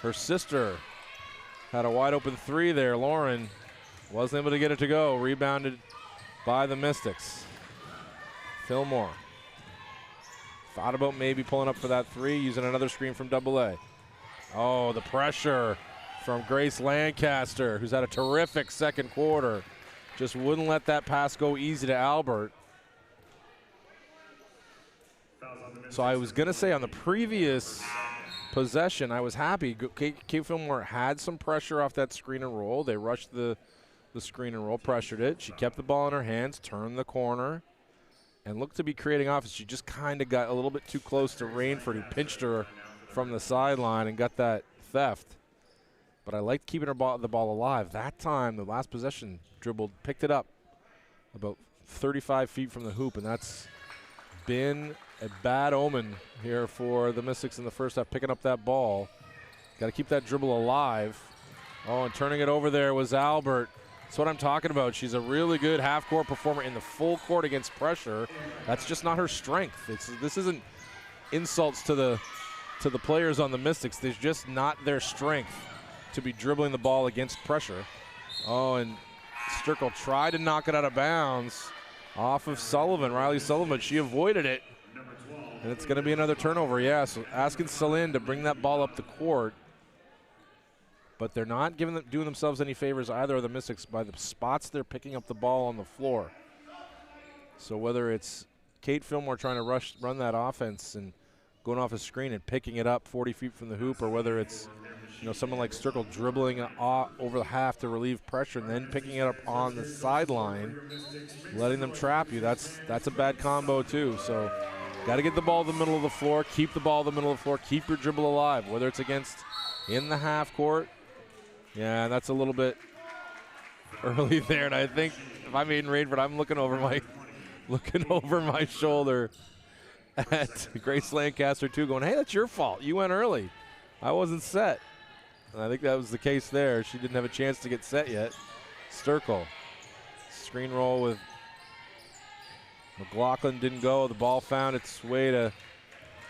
C: her sister had a wide open 3 there. Lauren wasn't able to get it to go. Rebounded by the Mystics. Fillmore thought about maybe pulling up for that 3, using another screen from AA. Oh, the pressure from Grace Lancaster, who's had a terrific second quarter. Just wouldn't let that pass go easy to Albert. So I was going to say on the previous possession, I was happy. Kate Fillmore had some pressure off that screen and roll. They rushed the screen and roll, pressured it. She kept the ball in her hands, turned the corner, and looked to be creating offense. She just kind of got a little bit too close to Rainford, who pinched her from the sideline and got that theft. But I liked keeping the ball alive. That time, the last possession, dribbled, picked it up about 35 feet from the hoop, and that's been a bad omen here for the Mystics in the first half, picking up that ball. Got to keep that dribble alive. Oh, and turning it over there was Albert. That's what I'm talking about. She's a really good half-court performer in the full court against pressure. That's just not her strength. This isn't insults to the players on the Mystics. There's just not their strength to be dribbling the ball against pressure. Oh, and Sturkle tried to knock it out of bounds off of Sullivan, Riley Sullivan. She avoided it. And it's going to be another turnover, yeah. So asking Celine to bring that ball up the court. But they're not doing themselves any favors either of the Mystics by the spots they're picking up the ball on the floor. So whether it's Kate Fillmore trying to run that offense and going off a screen and picking it up 40 feet from the hoop, or whether it's someone like Sturkle dribbling over the half to relieve pressure and then picking it up on the sideline, letting them trap you, that's a bad combo too. So got to get the ball in the middle of the floor, keep the ball in the middle of the floor, keep your dribble alive, whether it's against in the half court. Yeah, that's a little bit early there, and I think if I'm Aiden Rainford, I'm looking over my shoulder at Grace Lancaster too, going, hey, that's your fault. You went early. I wasn't set. And I think that was the case there. She didn't have a chance to get set yet. Sturkle. Screen roll with McLaughlin didn't go. The ball found its way to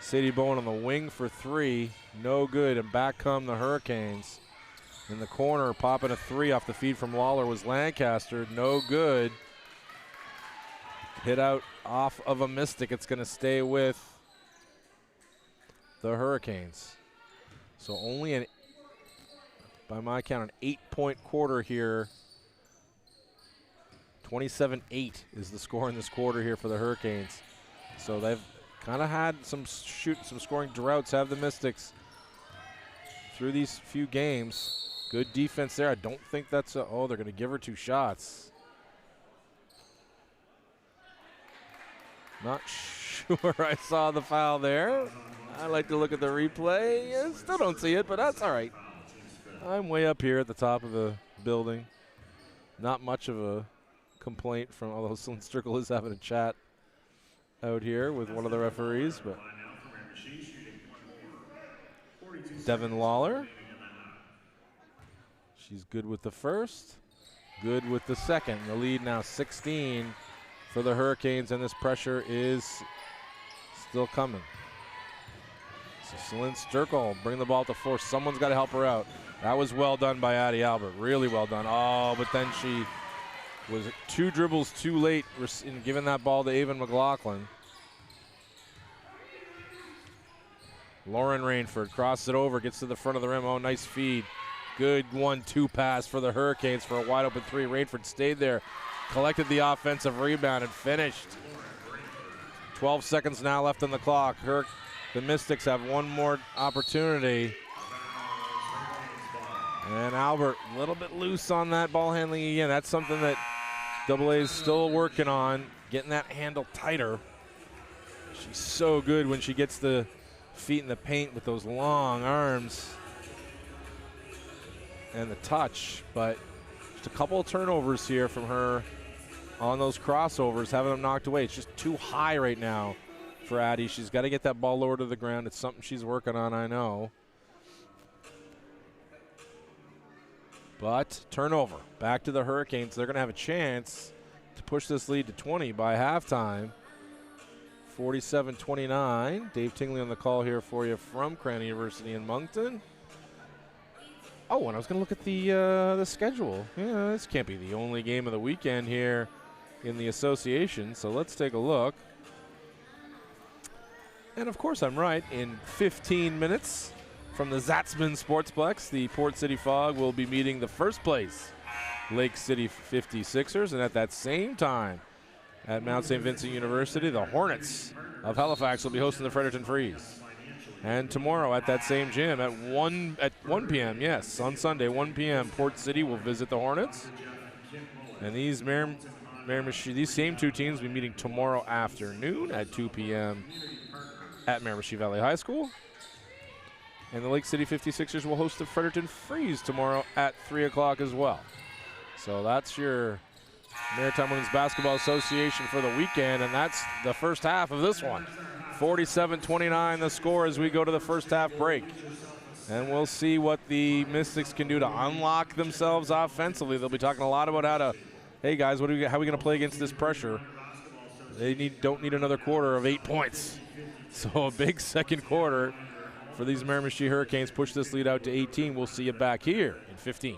C: Sadie Bowen on the wing for 3. No good, and back come the Hurricanes. In the corner, popping a 3 off the feed from Lawler was Lancaster. No good. Hit out off of a Mystic. It's going to stay with the Hurricanes. So only by my count, an 8-point quarter here. 27-8 is the score in this quarter here for the Hurricanes. So they've kind of had some scoring droughts, have the Mystics through these few games. Good defense there. I don't think that's they're going to give her 2 shots. Not sure I saw the foul there. I like to look at the replay. Still don't see it, but that's all right. I'm way up here at the top of the building. Not much of a complaint from, although Celine Strickle is having a chat out here with one of the referees, but Devin Lawler. She's good with the first, good with the second. The lead now 16 for the Hurricanes, and this pressure is still coming. So Celine Strickle bring the ball to 4. Someone's got to help her out. That was well done by Addie Albert, really well done. Oh, but then she was 2 dribbles too late in giving that ball to Avon McLaughlin. Lauren Rainford crosses it over, gets to the front of the rim. Oh, nice feed. Good 1-2 pass for the Hurricanes for a wide open 3. Rainford stayed there, collected the offensive rebound, and finished. 12 seconds now left on the clock. The Mystics have one more opportunity. And Albert, a little bit loose on that ball handling again. That's something that AA is still working on, getting that handle tighter. She's so good when she gets the feet in the paint with those long arms and the touch. But just a couple of turnovers here from her on those crossovers, having them knocked away. It's just too high right now for Addie. She's got to get that ball lower to the ground. It's something she's working on, I know. But turnover. Back to the Hurricanes. They're going to have a chance to push this lead to 20 by halftime. 47-29. Dave Tingley on the call here for you from Crandall University in Moncton. Oh, and I was going to look at the schedule. Yeah, this can't be the only game of the weekend here in the association, so let's take a look. And, of course, I'm right. In 15 minutes from the Zatzman Sportsplex, the Port City Fog will be meeting the first place Lake City 56ers, and at that same time at Mount St. Vincent University, the Hornets of Halifax will be hosting the Fredericton Freeze. And tomorrow at that same gym at 1 p.m., yes, on Sunday, 1 p.m., Port City will visit the Hornets. And these these same 2 teams will be meeting tomorrow afternoon at 2 p.m. at Miramichi Valley High School. And the Lake City 56ers will host the Fredericton Freeze tomorrow at 3 o'clock as well. So that's your Maritime Women's Basketball Association for the weekend, and that's the first half of this one. 47-29 the score as we go to the first half break. And we'll see what the Mystics can do to unlock themselves offensively. They'll be talking a lot about how to, hey guys, how are we going to play against this pressure? They don't need another quarter of 8 points. So a big second quarter for these Miramichi Hurricanes. Push this lead out to 18. We'll see you back here in 15.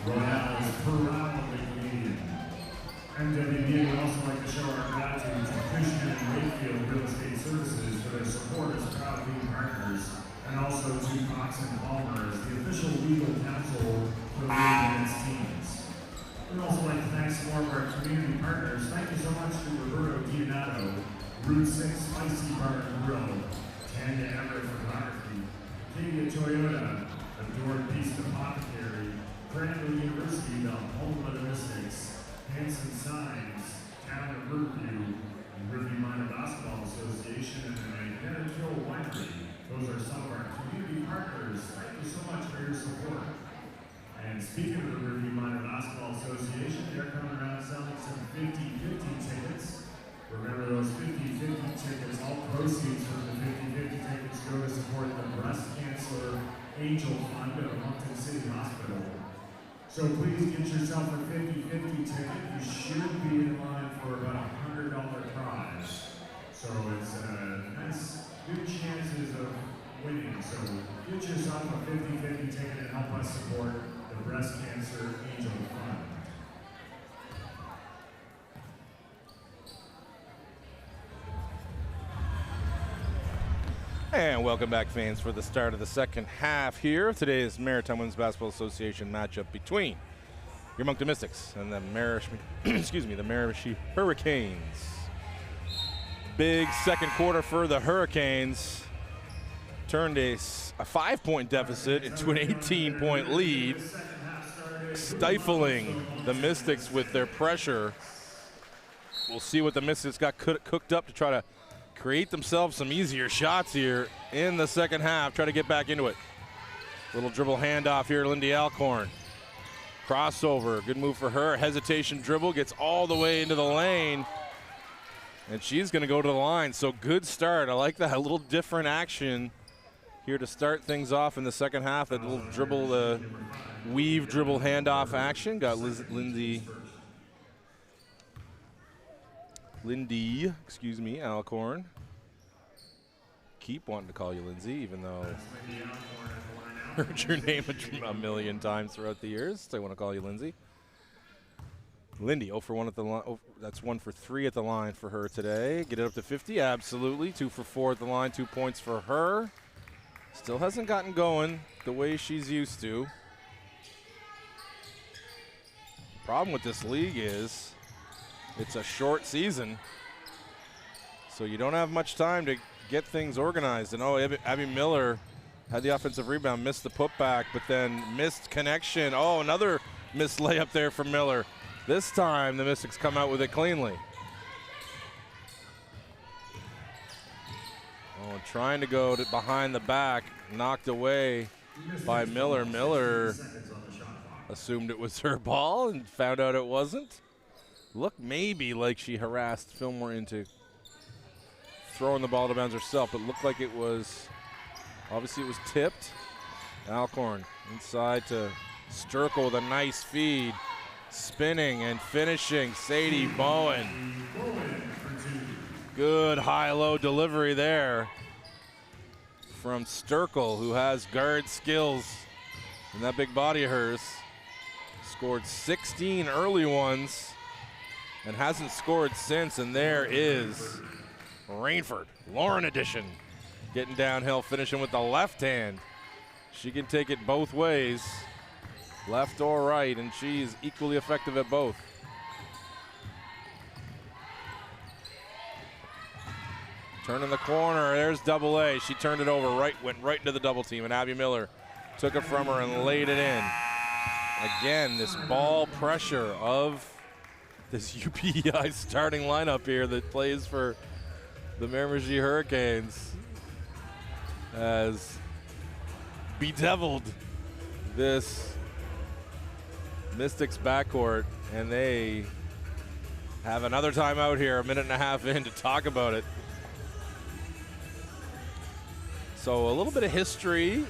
A: Royales per round of the Canadian. MWBA would also like to show our gratitude to Christian and Wakefield Real Estate Services for their support as proud lead partners, and also to Cox and Palmer as the official legal counsel for the women's teams. We'd also like to thank some more of our community partners. Thank you so much to Roberto Dionato, Route 6 Spicy Bar and Grill, Tanya Everett Photography, Acadia Toyota, Adored Beast Apothecary, Crandall University, the home of the Mystics, Hanson Signs, Town of Riverview, and Riverview Minor Basketball Association, and the Magnetic Hill Winery. Those are some of our community partners. Thank you so much for your support. And speaking of the Riverview Minor Basketball Association, they're coming around selling some 50-50 tickets. Remember those 50-50 tickets, all proceeds from the 50-50 tickets go to support the Breast Cancer Angel Fund at Moncton City Hospital. So please get yourself a 50-50 ticket. You should be in line for about a $100 prize. So it's nice, good chances of winning. So get yourself a 50-50 ticket and help us support the Breast Cancer Angel Fund.
C: And welcome back, fans, for the start of the second half here of today's Maritime Women's Basketball Association matchup between your Moncton Mystics and the Miramichi Hericanes. Big second quarter for the Hurricanes. Turned a 5-point deficit into an 18-point lead, stifling the Mystics with their pressure. We'll see what the Mystics got cooked up to try to create themselves some easier shots here in the second half. Try to get back into it. Little dribble handoff here, Lindy Alcorn. Crossover, good move for her. Hesitation dribble, gets all the way into the lane. And she's gonna go to the line, so good start. I like that, a little different action here to start things off in the second half. That little dribble, weave dribble handoff action. Got Lindy, Alcorn. Keep wanting to call you Lindsay, even though I heard your name a million times throughout the years. So I want to call you Lindsay. Lindy, 0 for 1 at the line. Oh, that's 1 for 3 at the line for her today. Get it up to 50, absolutely. 2 for 4 at the line, 2 points for her. Still hasn't gotten going the way she's used to. Problem with this league is it's a short season, so you don't have much time to get things organized. And Abby Miller had the offensive rebound, missed the putback, but then missed connection. Oh, another missed layup there from Miller. This time the Mystics come out with it cleanly. Oh, trying to go behind the back, knocked away by Miller. Miller assumed it was her ball and found out it wasn't. Looked maybe like she harassed Fillmore into throwing the ball to bounds herself, but looked like it was, obviously it was tipped. Alcorn inside to Sturkle with a nice feed. Spinning and finishing, Sadie Bowen. Good high-low delivery there from Sturkle, who has guard skills in that big body of hers. Scored 16 early ones and hasn't scored since, and there is Rainford, Lauren edition, getting downhill, finishing with the left hand. She can take it both ways, left or right, and she's equally effective at both. Turning the corner, there's double A. She turned it over, went right into the double team, and Abby Miller took it from her and laid it in. Again, this ball pressure of this UPEI starting lineup here that plays for the Miramichi Hurricanes has bedeviled this Mystics backcourt, and they have another timeout here, a minute and a half in, to talk about it. So a little bit of history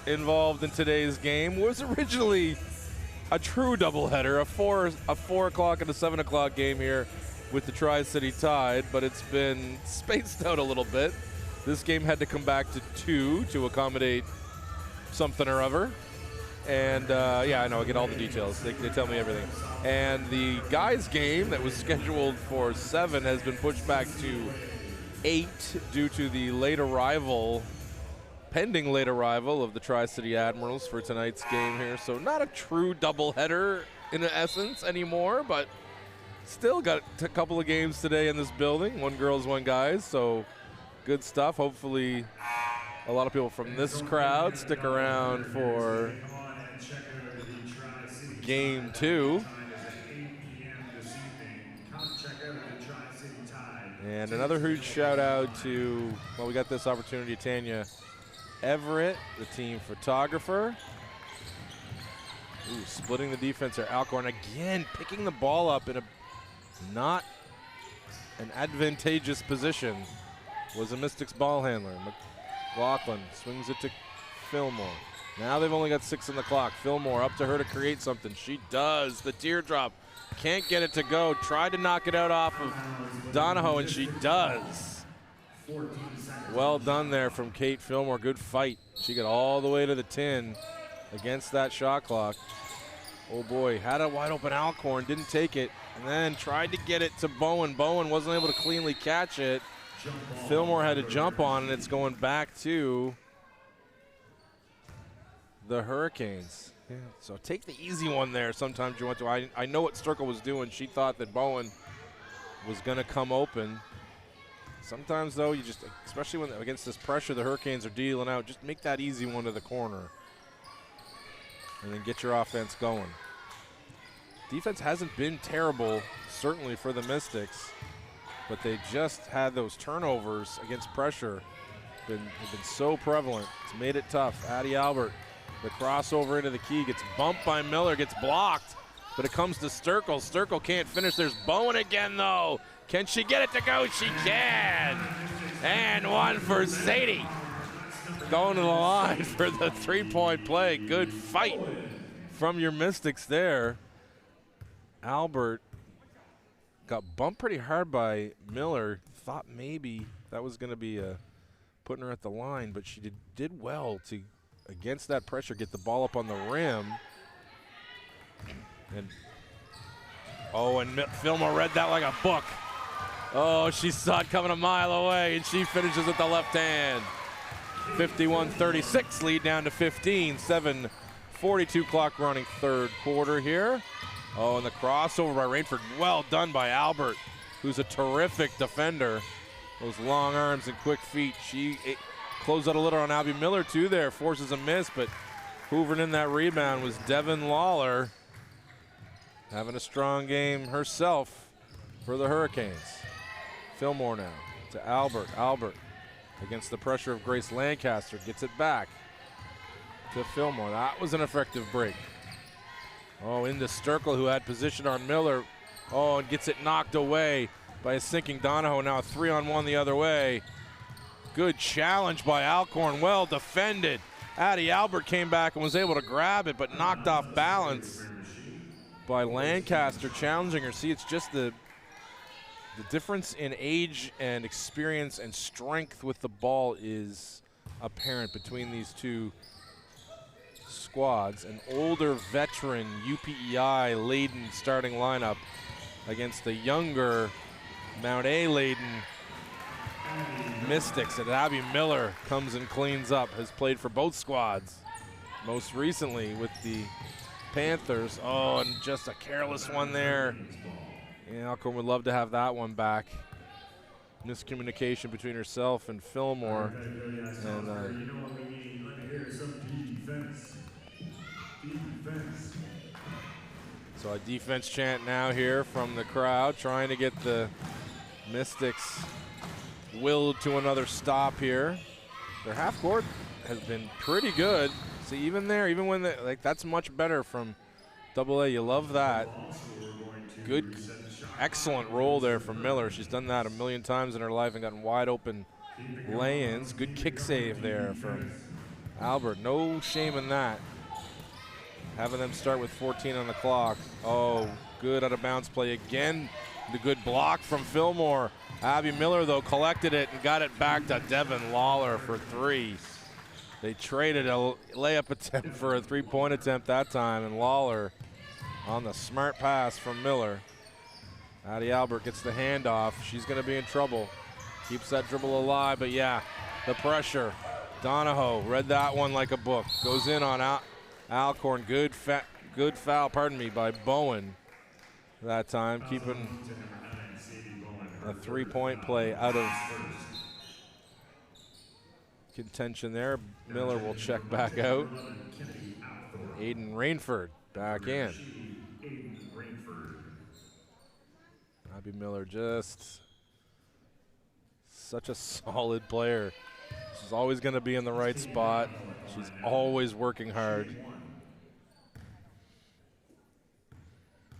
C: involved in today's game. It was originally a true doubleheader, a 4 o'clock and a 7 o'clock game here with the Tri-City Tide, but it's been spaced out a little bit. This game had to come back to 2 to accommodate something or other. And yeah, I know, I get all the details. They tell me everything. And the guys' game that was scheduled for 7 has been pushed back to 8 due to the pending late arrival of the Tri-City Admirals for tonight's game here. So not a true doubleheader in essence anymore, but still got a couple of games today in this building. 1 girls, 1 guys, so good stuff. Hopefully a lot of people from this crowd stick around for game 2. And another huge shout out to, well, we got this opportunity, Tanya Everett, the team photographer. Ooh, splitting the defense there. Alcorn again picking the ball up in a not an advantageous position. Was a Mystics ball handler. McLaughlin swings it to Fillmore. Now they've only got 6 on the clock. Fillmore up to her to create something. She does. The teardrop. Can't get it to go. Tried to knock it out off of Donahoe, and she does. Well done there from Kate Fillmore. Good fight. She got all the way to the tin against that shot clock. Oh boy, had a wide open Alcorn, didn't take it, and then tried to get it to Bowen. Bowen wasn't able to cleanly catch it. Fillmore had to jump on, and it's going back to the Hurricanes. Yeah, so take the easy one there. Sometimes you want to. I know what Sturkle was doing. She thought that Bowen was going to come open. Sometimes, though, you just, especially when against this pressure the Hurricanes are dealing out, just make that easy one to the corner and then get your offense going. Defense hasn't been terrible, certainly for the Mystics, but they just had those turnovers against pressure. Have been so prevalent. It's made it tough. Addie Albert, the crossover into the key, gets bumped by Miller, gets blocked, but it comes to Sturkle. Sturkle can't finish. There's Bowen again, though. Can she get it to go? She can. And one for Sadie. Going to the line for the 3-point play. Good fight from your Mystics there. Albert got bumped pretty hard by Miller. Thought maybe that was going to be putting her at the line, but she did well to, against that pressure, get the ball up on the rim. And Fillmore read that like a book. Oh, she saw it coming a mile away, and she finishes with the left hand. 51-36, lead down to 15. 7:42 clock running, third quarter here. Oh, and the crossover by Rainford. Well done by Albert, who's a terrific defender. Those long arms and quick feet. She closed out a little on Abby Miller, too, there. Forces a miss, but hoovering in that rebound was Devin Lawler. Having a strong game herself for the Hurricanes. Fillmore now to Albert. Albert against the pressure of Grace Lancaster. Gets it back to Fillmore. That was an effective break. Oh, into Sturkle, who had position on Miller. Oh, and gets it knocked away by a sinking Donahoe. Now a 3-on-1 the other way. Good challenge by Alcorn. Well defended. Addie Albert came back and was able to grab it, but knocked off balance by Lancaster, challenging her. See, it's just the difference in age and experience and strength with the ball is apparent between these two squads. An older veteran UPEI-laden starting lineup against the younger Mount A-laden Mystics. And Abby Miller comes and cleans up, has played for both squads, most recently with the Panthers. Oh, and just a careless one there. Yeah, Alcorn would love to have that one back. Miscommunication between herself and Fillmore. And so a defense chant now here from the crowd, trying to get the Mystics willed to another stop here. Their half court has been pretty good. See, even there, even when that's much better from AA. You love that. Good, excellent roll there from Miller. She's done that a million times in her life and gotten wide open lay-ins. Good kick save there from Albert. No shame in that. Having them start with 14 on the clock. Oh, good out of bounds play again. The good block from Fillmore. Abby Miller, though, collected it and got it back to Devin Lawler for 3. They traded a layup attempt for a three-point attempt that time, and Lawler on the smart pass from Miller. Addie Albert gets the handoff. She's going to be in trouble. Keeps that dribble alive, but yeah, the pressure. Donahoe read that one like a book. Goes in on Alcorn. Good foul, by Bowen that time, keeping a three-point play out of contention there. Miller will check back out. Aiden Rainford back in. Abby Miller, just such a solid player. She's always going to be in the right spot. She's always working hard.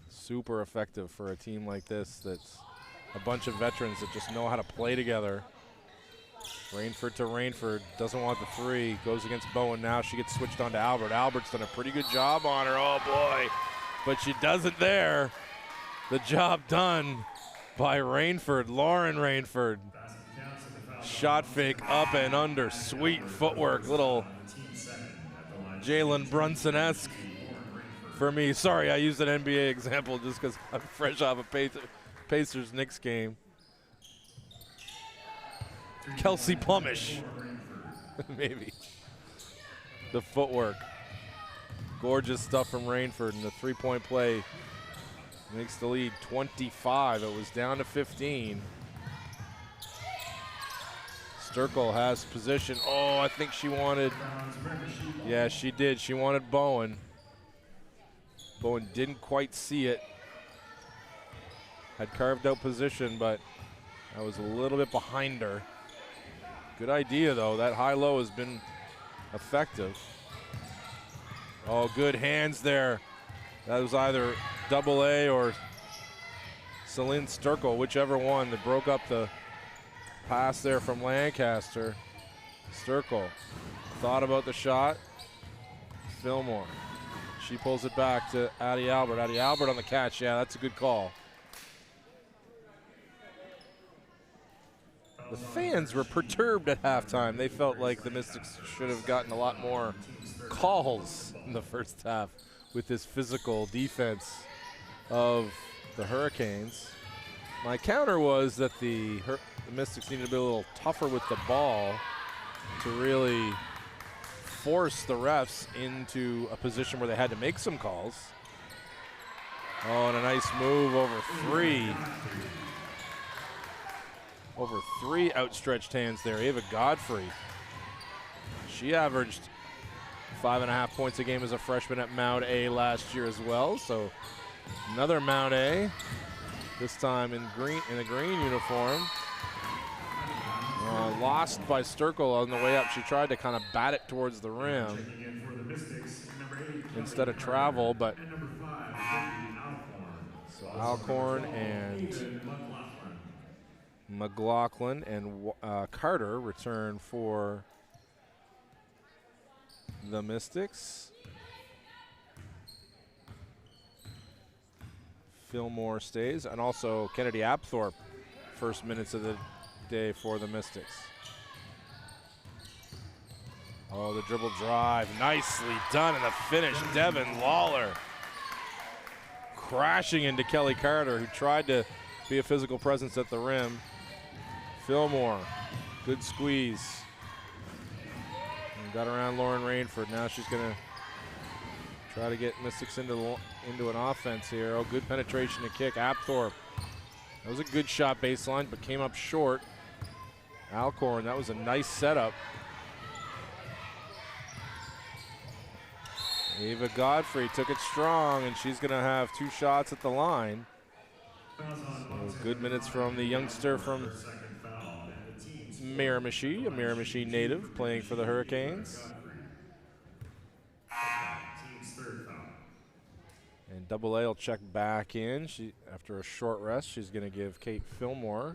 C: Super effective for a team like this that's a bunch of veterans that just know how to play together. Rainford to Rainford, doesn't want the three, goes against Bowen. Now she gets switched on to Albert. Albert's done a pretty good job on her, oh boy, but she does it there. The job done by Rainford, Lauren Rainford. Shot fake up and under, sweet footwork, little Jalen Brunson-esque for me. Sorry, I used an NBA example just because I'm fresh off a Pacers-Knicks game. Kelsey Plumish, maybe. The footwork. Gorgeous stuff from Rainford, and the three-point play makes the lead 25. It was down to 15. Sturkle has position. Oh, I think she wanted, yeah, she did. She wanted Bowen. Bowen didn't quite see it. Had carved out position, but I was a little bit behind her. Good idea, though. That high-low has been effective. Oh, good hands there. That was either AA or Celine Sturkle, whichever one that broke up the pass there from Lancaster. Sturkle thought about the shot. Fillmore. She pulls it back to Addie Albert. Addie Albert on the catch. Yeah, that's a good call. The fans were perturbed at halftime. They felt like the Mystics should have gotten a lot more calls in the first half with this physical defense of the Hurricanes. My counter was that the Mystics needed to be a little tougher with the ball to really force the refs into a position where they had to make some calls. Oh, and a nice move over three. Over three outstretched hands there. Ava Godfrey. She averaged 5.5 points a game as a freshman at Mount A last year as well. So another Mount A, this time in the green uniform. Lost by Sturkle on the way up. She tried to kind of bat it towards the rim instead of travel, but so Alcorn and McLaughlin and Carter return for the Mystics. Fillmore stays, and also Kennedy Apthorpe, first minutes of the day for the Mystics. Oh, the dribble drive, nicely done, and the finish, Devin Lawler crashing into Kelly Carter, who tried to be a physical presence at the rim. Fillmore, good squeeze. And got around Lauren Rainford. Now she's going to try to get Mystics into an offense here. Oh, good penetration to kick. Apthorpe. That was a good shot baseline, but came up short. Alcorn, that was a nice setup. Ava Godfrey took it strong, and she's going to have 2 shots at the line. So good minutes from the youngster from Miramichi, a Miramichi native playing for the Hurricanes. And AA will check back in. After a short rest, she's going to give Kate Fillmore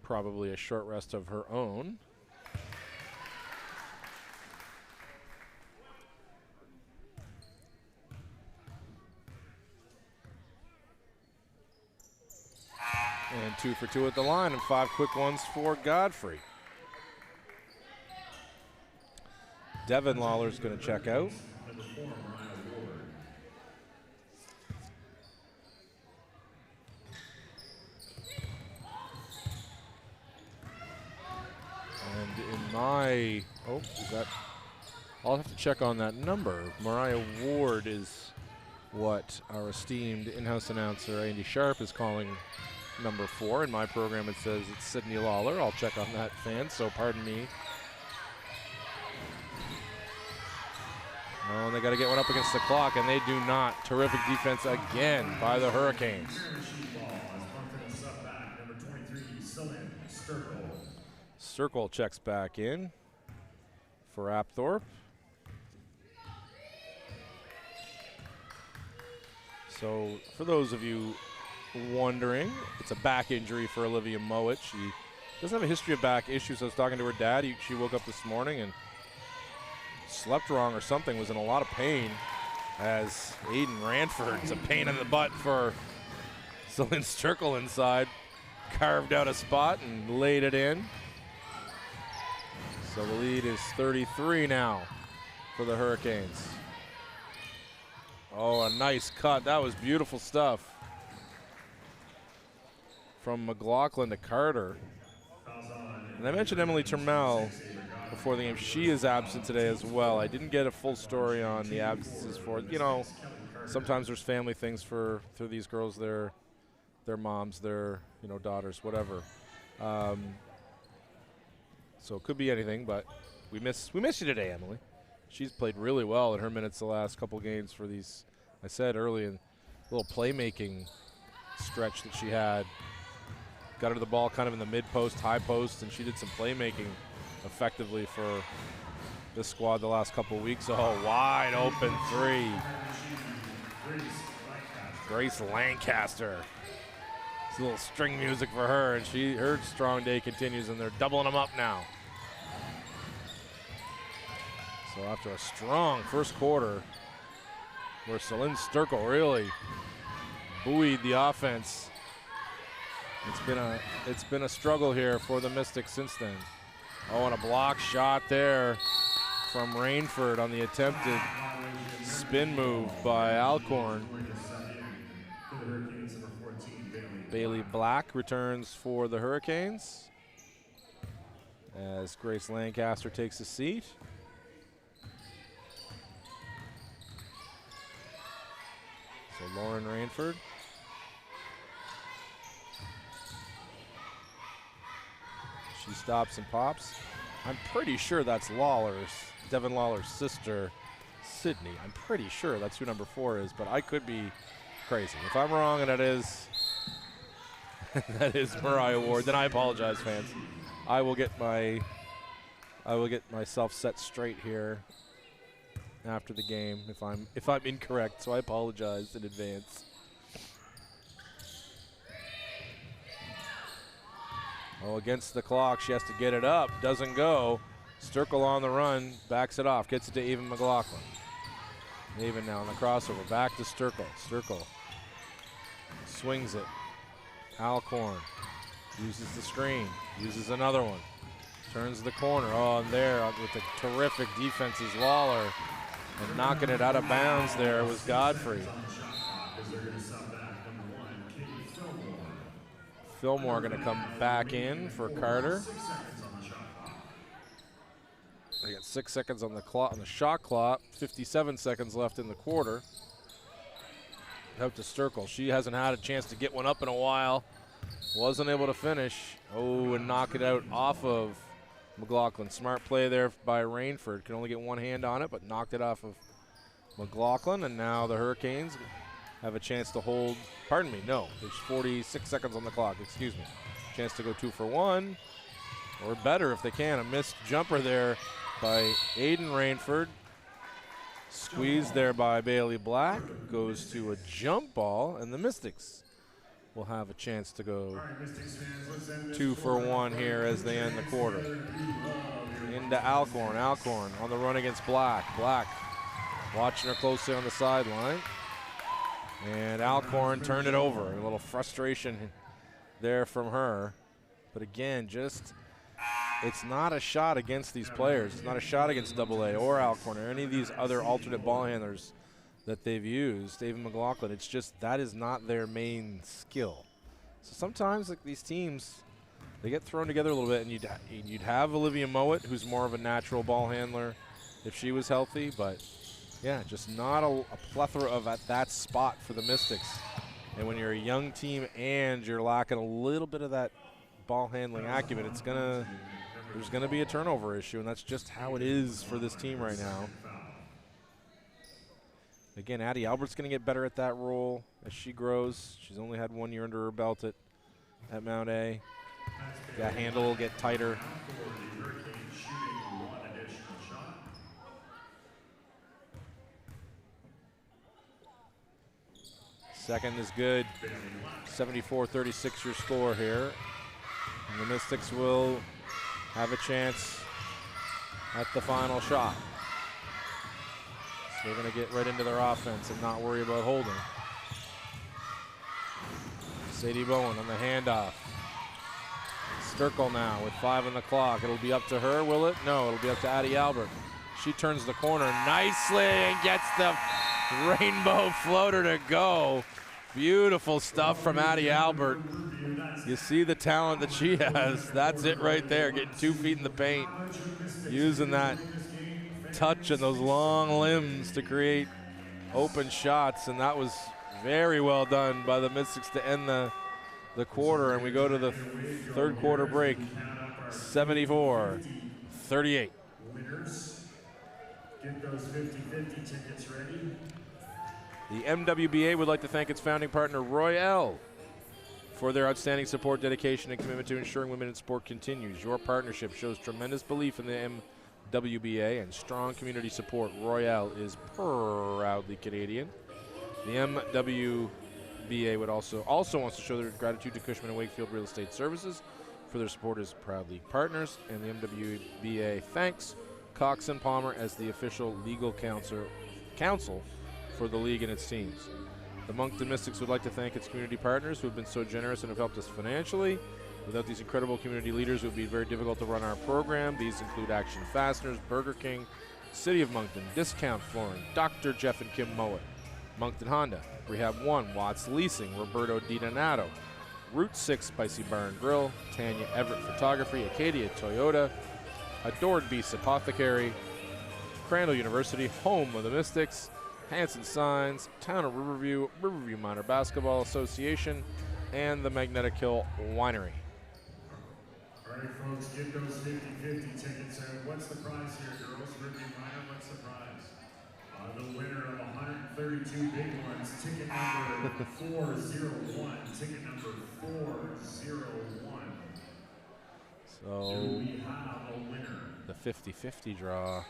C: probably a short rest of her own. And 2 for 2 at the line, and 5 quick ones for Godfrey. Devin Lawler's going to check out.
A: Number 4, Mariah Ward.
C: And in my, is that, I'll have to check on that number. Mariah Ward is what our esteemed in-house announcer Andy Sharp is calling number 4. In my program it says it's Sydney Lawler. I'll check on that, fans, so pardon me. Oh, and they got to get one up against the clock, and they do not. Terrific defense again by the Hurricanes. Circle checks back in for Apthorpe. So for those of you wondering, it's a back injury for Olivia Mowat. She doesn't have a history of back issues. I was talking to her dad. She woke up this morning and slept wrong or something, was in a lot of pain, as Aiden Ranford's a pain in the butt for Celine Sturkle inside. Carved out a spot and laid it in. So the lead is 33 now for the Hurricanes. Oh, a nice cut. That was beautiful stuff from McLaughlin to Carter. And I mentioned Emily Turmel before the game. She is absent today as well. I didn't get a full story on the absences for, you know, sometimes there's family things for these girls, their moms, their, you know, daughters, whatever. So it could be anything, but we miss you today, Emily. She's played really well in her minutes the last couple games for these, I said early, in little playmaking stretch that she had. Got her the ball kind of in the mid-post, high post, and she did some playmaking effectively for this squad the last couple of weeks. Oh, wide open 3. Grace Lancaster. It's a little string music for her, and her strong day continues, and they're doubling them up now. So after a strong first quarter, where Celine Sturkle really buoyed the offense, it's been a struggle here for the Mystics since then. Oh, and a block shot there from Rainford on the attempted spin move by Alcorn. Bailey Black returns for the Hurricanes as Grace Lancaster takes a seat. So Lauren Rainford. She stops and pops. I'm pretty sure that's Devin Lawler's sister, Sydney. I'm pretty sure that's who number 4 is, but I could be crazy. If I'm wrong and that is Mariah Ward, then I apologize, fans. I will get myself set straight here after the game if I'm incorrect, so I apologize in advance. Oh, against the clock, she has to get it up, doesn't go. Sturkle on the run, backs it off, gets it to Avon McLaughlin. Avon now on the crossover, back to Sturkle. Sturkle swings it. Alcorn uses the screen, uses another one, turns the corner. Oh, and there with the terrific defense is Lawler, and knocking it out of bounds there was Godfrey. Fillmore going to come back in for Carter. They got 6 seconds on the clock, on the shot clock. 57 seconds left in the quarter. Out to Sturkle. She hasn't had a chance to get one up in a while. Wasn't able to finish. Oh, and knock it out off of McLaughlin. Smart play there by Rainford. Can only get one hand on it, but knocked it off of McLaughlin. And now the Hurricanes have a chance to hold. Pardon me, no. There's 46 seconds on the clock, excuse me. Chance to go 2 for 1, or better if they can. A missed jumper there by Aiden Rainford. Squeezed there by Bailey Black. Goes to a jump ball, and the Mystics will have a chance to go 2 for 1 here as they end the quarter. Into Alcorn. Alcorn on the run against Black. Black watching her closely on the sideline. And Alcorn turned it over. A little frustration there from her. But again, just it's not a shot against these players. It's not a shot against AA or Alcorn or any of these other alternate ball handlers that they've used, David McLaughlin. It's just that is not their main skill. So sometimes like these teams, they get thrown together a little bit, and you'd have Olivia Mowat, who's more of a natural ball handler if she was healthy, but yeah, just not a plethora of at that spot for the Mystics. And when you're a young team and you're lacking a little bit of that ball handling acumen, there's gonna be a turnover issue, and that's just how it is for this team right now. Again, Addie Albert's going to get better at that role as she grows. She's only had 1 year under her belt at Mount A. That handle will get tighter. Second is good. 74-36 your score here. And the Mystics will have a chance at the final shot. They're going to get right into their offense and not worry about holding. Sadie Bowen on the handoff. Sturkle now with 5 on the clock. It'll be up to her, will it? No, it'll be up to Addie Albert. She turns the corner nicely and gets the rainbow floater to go. Beautiful stuff from Addie Albert. You see the talent that she has. That's it right there, getting 2 feet in the paint, using that touch and those long limbs to create open shots, and that was very well done by the Mystics to end the quarter, and we go to the third quarter break. 74-38.
A: Winners, get those 50-50 tickets ready.
C: The MWBA would like to thank its founding partner Royale for their outstanding support, dedication, and commitment to ensuring women in sport continues. Your partnership shows tremendous belief in the MWBA and strong community support. Royale is proudly Canadian. The MWBA would also wants to show their gratitude to Cushman and Wakefield Real Estate Services for their support as proudly partners, and the MWBA thanks Cox and Palmer as the official legal counsel for the league and its teams. The Moncton Mystics would like to thank its community partners who have been so generous and have helped us financially. Without these incredible community leaders, it would be very difficult to run our program. These include Action Fasteners, Burger King, City of Moncton, Discount Flooring, Dr. Jeff and Kim Mowat, Moncton Honda, Rehab 1, Watts Leasing, Roberto Di Donato, Route 6 Spicy Bar and Grill, Tanya Everett Photography, Acadia Toyota, Adored Beasts Apothecary, Crandall University, home of the Mystics, Hanson Signs, Town of Riverview, Riverview Minor Basketball Association, and the Magnetic Hill Winery.
A: All right, folks, get those 50-50 tickets. What's the prize here, girls? Riverview Minor, what's the prize? The winner of 132 big ones, ticket number 401. Ticket number 401.
C: So
A: do we have a winner?
C: The 50-50 draw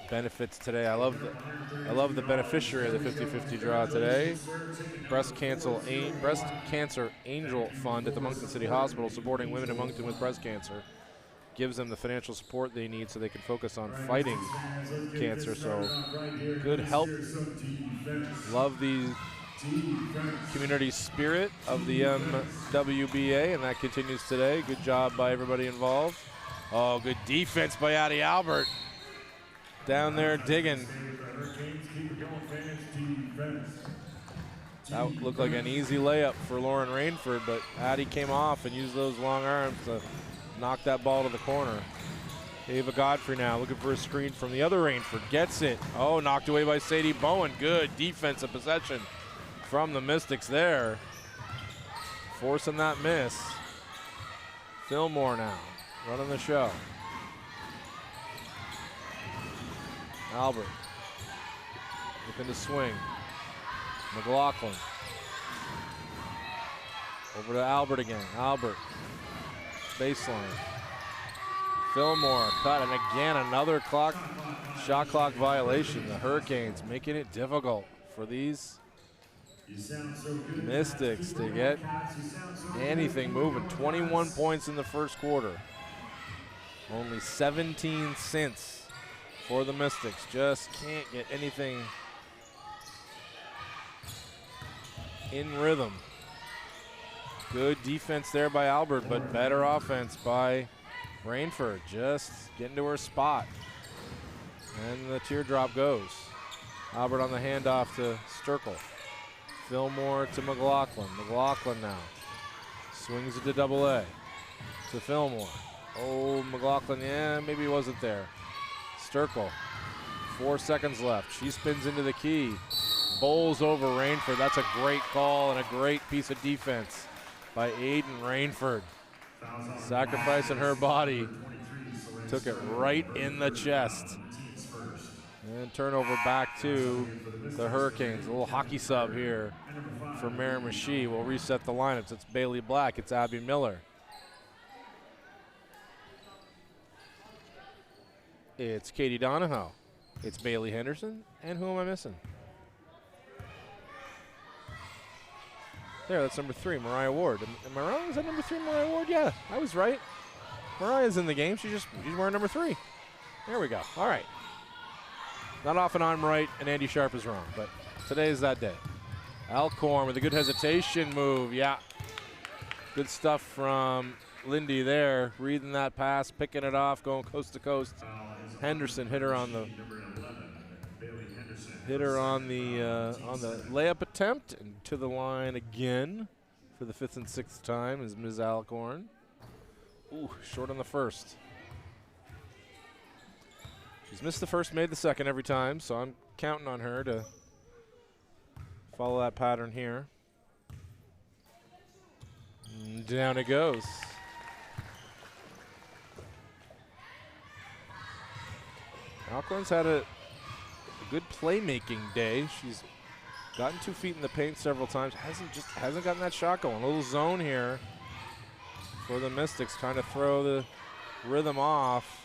C: benefits today. I love the beneficiary of the 50-50 draw today. Breast Cancer Angel Fund at the Moncton City Hospital, supporting women in Moncton with breast cancer, gives them the financial support they need so they can focus on fighting cancer. So good help. Love the community spirit of the MWBA, and that continues today. Good job by everybody involved. Oh, good defense by Addie Albert. Down there digging. That looked like an easy layup for Lauren Rainford, but Addie came off and used those long arms to knock that ball to the corner. Ava Godfrey now looking for a screen from the other Rainford. Gets it. Oh, knocked away by Sadie Bowen. Good defensive possession from the Mystics there. Forcing that miss. Fillmore now running the show. Albert looking to swing. McLaughlin over to Albert again. Albert, baseline. Fillmore cut, and again another shot clock violation. The Hurricanes making it difficult for these Mystics to get anything moving. 21 points in the first quarter. Only 17 cents for the Mystics. Just can't get anything in rhythm. Good defense there by Albert, but better offense by Rainford just getting to her spot. And the teardrop goes. Albert on the handoff to Sturkle. Fillmore to McLaughlin. McLaughlin now swings it to double A. To Fillmore. Oh, McLaughlin, yeah, maybe he wasn't there. Sturkle, 4 seconds left. She spins into the key. Bowls over Rainford. That's a great call and a great piece of defense by Aiden Rainford. Sacrificing her body. Took it right in the chest. And turnover back to the Hurricanes. A little hockey sub here for Miramichi. We'll reset the lineups. It's Bailey Black. It's Abby Miller. It's Katie Donahoe. It's Bailey Henderson. And who am I missing? There, that's number 3, Mariah Ward. Am I wrong? Is that number 3, Mariah Ward? Yeah, I was right. Mariah's in the game. She's wearing number 3. There we go. All right. Not often I'm right and Andy Sharp is wrong, but today is that day. Alcorn with a good hesitation move. Yeah. Good stuff from Lindy there. Reading that pass, picking it off, going coast to coast. Henderson hit her on the layup attempt, and to the line again for the 5th and 6th time is Ms. Alcorn. Ooh, short on the first. She's missed the first, made the second every time, so I'm counting on her to follow that pattern here. And down it goes. Alcorn's had a good playmaking day. She's gotten 2 feet in the paint several times. Hasn't gotten that shot going. A little zone here for the Mystics, trying to throw the rhythm off.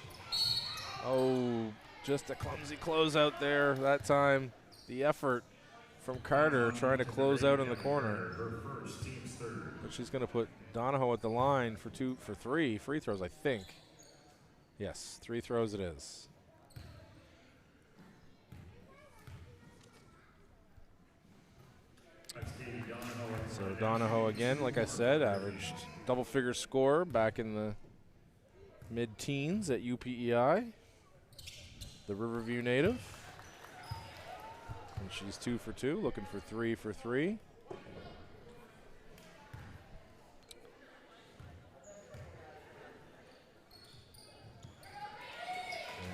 C: Oh, just a clumsy closeout there that time. The effort from Carter trying to close out in the corner. But she's going to put Donahoe at the line for 3 free throws, I think. Yes, 3 throws it is. So Donahoe again, like I said, averaged double-figure score back in the mid-teens at UPEI, the Riverview native. And she's 2 for 2, looking for 3 for 3.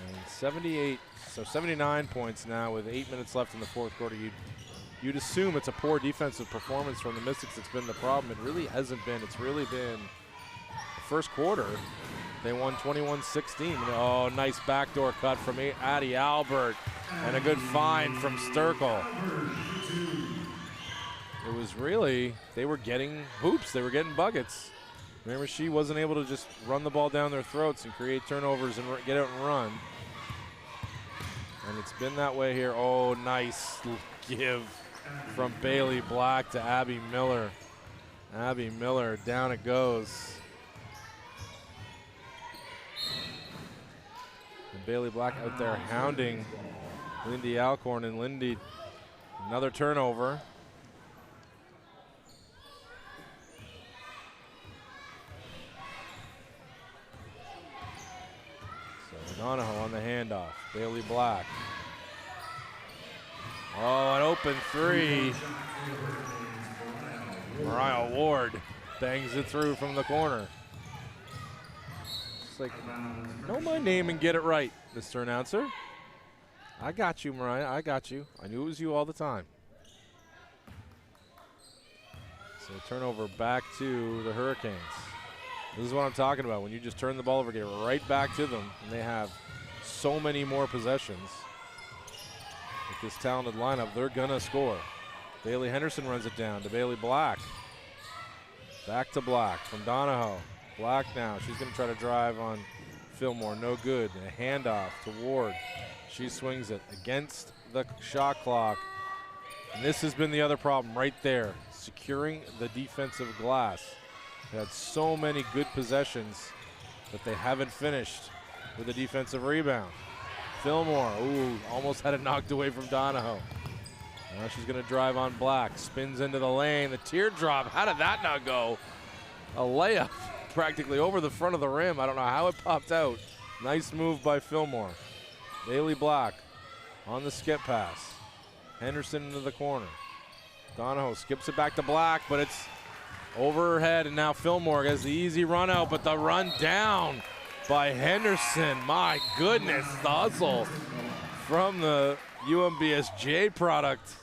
C: And 79 points now with 8 minutes left in the 4th quarter. You'd assume it's a poor defensive performance from the Mystics that's been the problem. It really hasn't been. It's really been the first quarter. They won 21-16. Oh, nice backdoor cut from Addie Albert. And a good find from Sturkle. It was really, they were getting hoops. They were getting buckets. Remember, she wasn't able to just run the ball down their throats and create turnovers and get out and run. And it's been that way here. Oh, nice give from Bailey Black to Abby Miller. Abby Miller, down it goes. And Bailey Black out there hounding Lindy Alcorn, and Lindy, another turnover. So Donahoe on the handoff, Bailey Black. Oh, an open 3. Mariah Ward bangs it through from the corner. It's like, know my name and get it right, Mr. Announcer. I got you, Mariah, I got you. I knew it was you all the time. So turnover back to the Hurricanes. This is what I'm talking about. When you just turn the ball over, get it right back to them, and they have so many more possessions. With this talented lineup, they're gonna score. Bailey Henderson runs it down to Bailey Black. Back to Black from Donahoe. Black now, she's gonna try to drive on Fillmore, no good. And a handoff to Ward. She swings it against the shot clock. And this has been the other problem right there, securing the defensive glass. They had so many good possessions that they haven't finished with a defensive rebound. Fillmore, ooh, almost had it knocked away from Donahoe. Now she's gonna drive on Black, spins into the lane, the teardrop, how did that not go? A layup practically over the front of the rim. I don't know how it popped out. Nice move by Fillmore. Bailey Black on the skip pass. Henderson into the corner. Donahoe skips it back to Black, but it's over her head, and now Fillmore gets the easy run out, but the run down by Henderson. My goodness, the hustle from the UMBSJ product.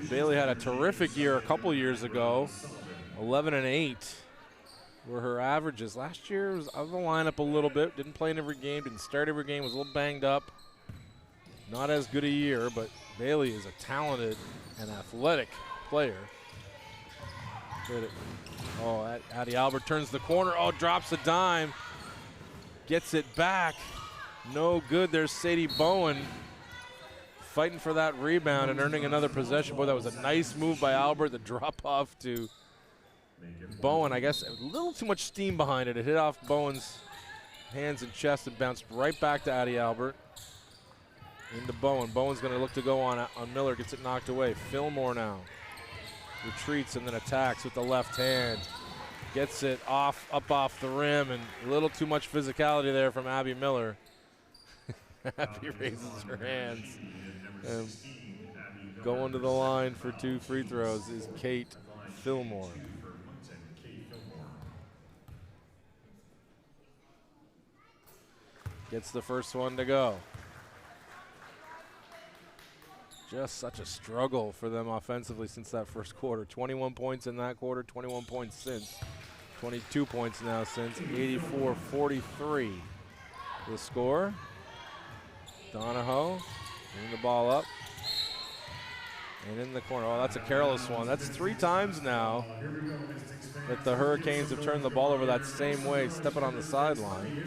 C: Bailey had a terrific year a couple years ago. 11-8 were her averages. Last year was out of the lineup a little bit. Didn't play in every game, didn't start every game, was a little banged up. Not as good a year, but Bailey is a talented and athletic player. Oh, Addie Albert turns the corner. Oh, drops a dime. Gets it back. No good. There's Sadie Bowen fighting for that rebound and earning another possession. Boy, that was a nice move by Albert. The drop off to Bowen. I guess a little too much steam behind it. It hit off Bowen's hands and chest and bounced right back to Addie Albert. Into Bowen. Bowen's going to look to go on Miller. Gets it knocked away. Fillmore now retreats and then attacks with the left hand. Gets it up off the rim, and a little too much physicality there from Abby Miller. Abby raises her hands. And going to the line for 2 free throws is Kate Fillmore. Gets the first one to go. Just such a struggle for them offensively since that first quarter. 21 points in that quarter, 21 points since. 22 points now since. 84-43 the score. Donahoe bringing the ball up. And in the corner. Oh, that's a careless one. That's 3 times now that the Hurricanes have turned the ball over that same way, stepping on the sideline.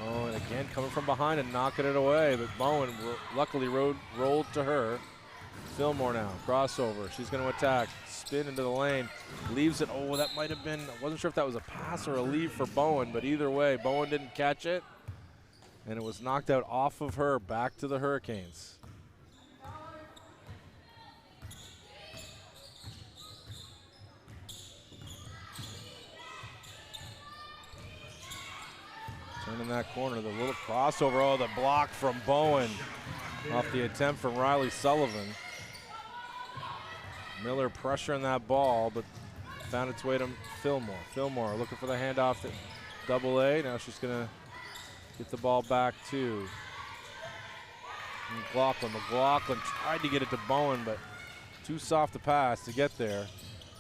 C: Oh, and again coming from behind and knocking it away, but Bowen luckily rolled to her. Fillmore now, crossover. She's going to attack, spin into the lane, leaves it. Oh, that might have been, I wasn't sure if that was a pass or a leave for Bowen, but either way, Bowen didn't catch it, and it was knocked out off of her, back to the Hurricanes. Turning that corner, the little crossover. Oh, the block from Bowen off the attempt from Riley Sullivan. Miller pressuring that ball, but found its way to Fillmore. Fillmore looking for the handoff to AA. Now she's going to get the ball back to McLaughlin. McLaughlin tried to get it to Bowen, but too soft a pass to get there.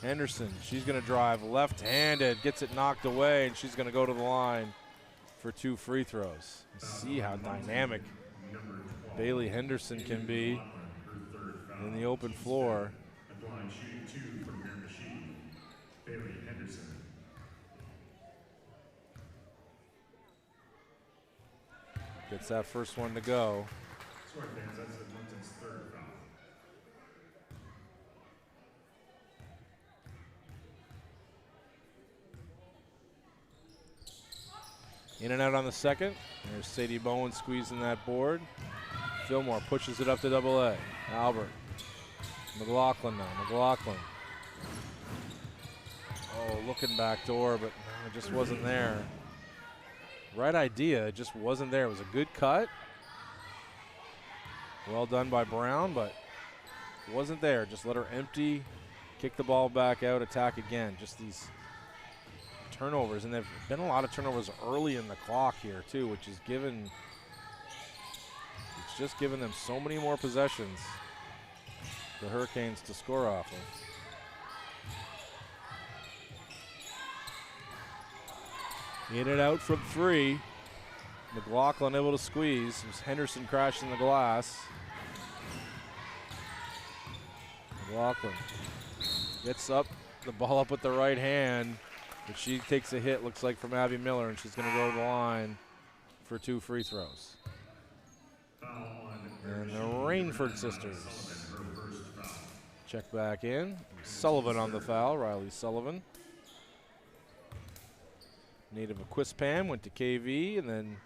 C: Henderson, she's going to drive left-handed, gets it knocked away, and she's going to go to the line for 2 free throws. See how dynamic Bailey Henderson can be in the open floor. Gets that first one to go. In and out on the second. There's Sadie Bowen squeezing that board. Fillmore pushes it up to AA. Albert. McLaughlin now. McLaughlin. Oh, looking back door, but no, it just wasn't there. Right idea, it just wasn't there. It was a good cut. Well done by Brown, but it wasn't there. Just let her empty, kick the ball back out, attack again. Just these turnovers, and there've been a lot of turnovers early in the clock here too, which is it's just given them so many more possessions, the Hurricanes, to score off of. In and out from 3. McLaughlin able to squeeze. It was Henderson crashing the glass. McLaughlin gets up, the ball up with the right hand, but she takes a hit, looks like, from Abby Miller, and she's going to go to the line for 2 free throws. And the Rainford sisters check back in. Sullivan on the foul, Riley Sullivan. Native of Quispam, went to KV, and then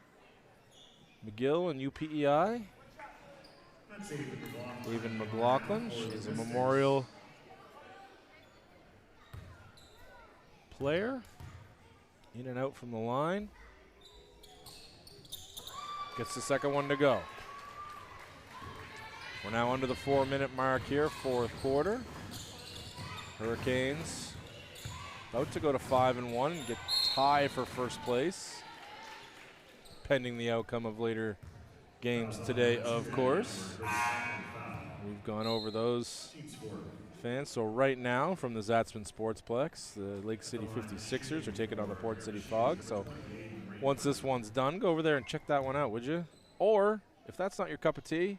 C: McGill and UPEI. Even McLaughlin, she's a Memorial player. In and out from the line. Gets the second one to go. We're now under the 4-minute mark here, fourth quarter. Hurricanes about to go to 5-1 and get tie for first place, pending the outcome of later games today, of course. We've gone over those fans. So right now from the Zatzman Sportsplex, the Lake City 56ers are taking on the Port City Fog. So once this one's done, go over there and check that one out, would you? Or if that's not your cup of tea,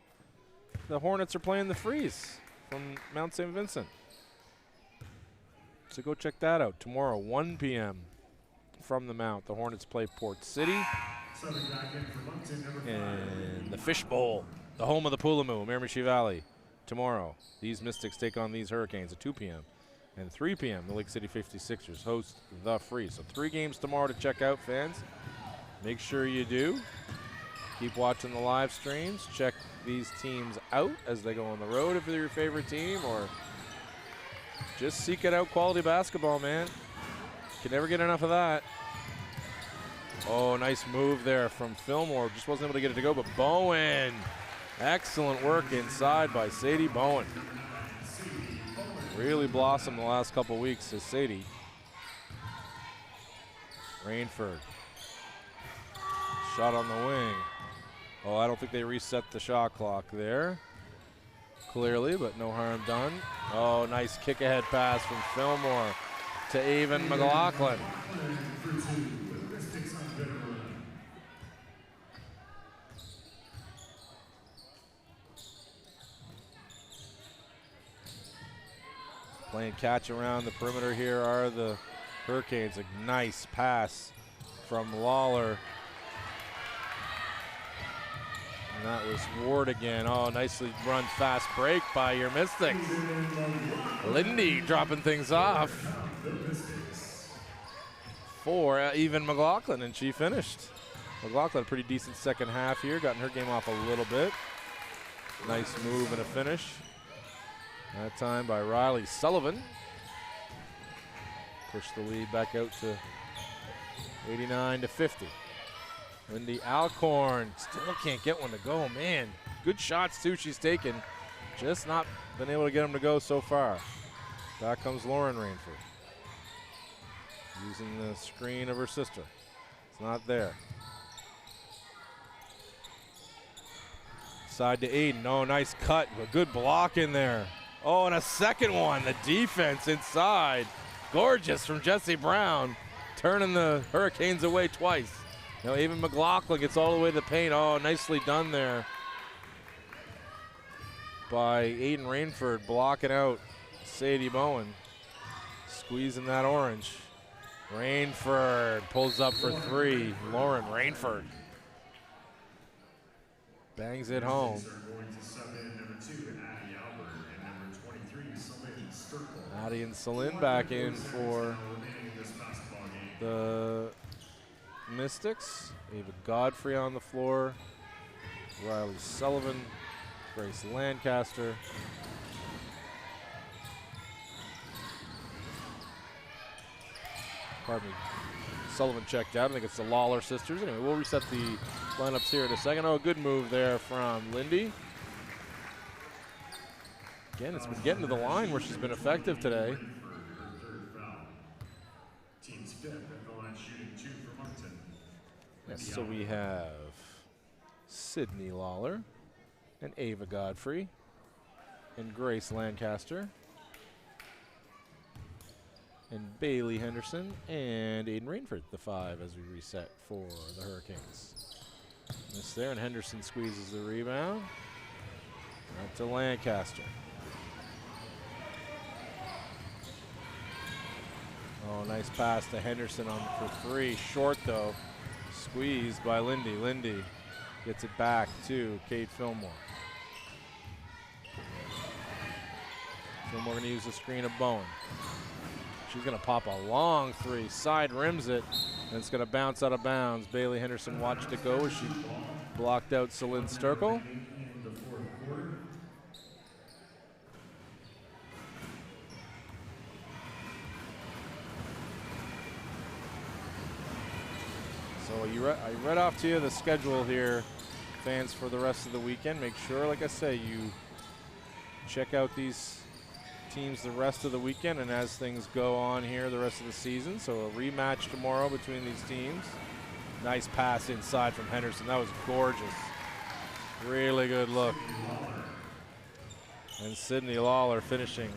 C: the Hornets are playing the Freeze from Mount St. Vincent. So go check that out tomorrow, 1 p.m. from the Mount. The Hornets play Port City. And the Fish Bowl, the home of the Pulamu, Miramichi Valley. Tomorrow, these Mystics take on these Hurricanes at 2 p.m. And 3 p.m., the Lake City 56ers host the Freeze. So 3 games tomorrow to check out, fans. Make sure you do. Keep watching the live streams. Check these teams out as they go on the road if they're your favorite team, or just seek it out, quality basketball, man. Can never get enough of that. Oh, nice move there from Fillmore. Just wasn't able to get it to go, but Bowen. Excellent work inside by Sadie Bowen. Really blossomed the last couple weeks as Sadie. Rainford. Shot on the wing. Oh, I don't think they reset the shot clock there. Clearly, but no harm done. Oh, nice kick ahead pass from Fillmore to Avon McLaughlin. Playing catch around the perimeter here are the Hurricanes. A nice pass from Lawler. And that was Ward again. Oh, nicely run fast break by your Mystics. Lindy dropping things off for Avon McLaughlin, and she finished. McLaughlin, a pretty decent second half here, gotten her game off a little bit. Nice move and a finish. That time by Riley Sullivan. Pushed the lead back out to 89-50. Lindy Alcorn still can't get one to go, man. Good shots too she's taken. Just not been able to get them to go so far. Back comes Lauren Rainford. Using the screen of her sister. It's not there. Side to Aiden. Oh, nice cut. A good block in there. Oh, and a second one. The defense inside. Gorgeous from Jesse Brown. Turning the Hurricanes away twice. Now Avon McLaughlin gets all the way to the paint. Oh, nicely done there by Aiden Rainford, blocking out Sadie Bowen. Squeezing that orange. Rainford pulls up for three. Lauren Rainford bangs it home. Addie and Celine back in for the Mystics. Ava Godfrey on the floor. Riley Sullivan. Grace Lancaster. Pardon me. Sullivan checked out. I think it's the Lawler sisters. Anyway, we'll reset the lineups here in a second. Oh, a good move there from Lindy. Again, it's been getting to the line where she's been effective today. Yes, so we have Sydney Lawler and Ava Godfrey and Grace Lancaster and Bailey Henderson and Aiden Rainford, the five as we reset for the Hurricanes. Miss there, and Henderson squeezes the rebound. Out to Lancaster. Oh, nice pass to Henderson on for three. Short though. Squeezed by Lindy. Lindy gets it back to Kate Fillmore. Fillmore going to use the screen of Bowen. She's going to pop a long three. Side rims it, and it's going to bounce out of bounds. Bailey Henderson watched it go as she blocked out Celine Sturkle. I read off to you the schedule here, fans, for the rest of the weekend. Make sure, like I say, you check out these teams the rest of the weekend and as things go on here the rest of the season. So a rematch tomorrow between these teams. Nice pass inside from Henderson. That was gorgeous. Really good look. And Sydney Lawler finishing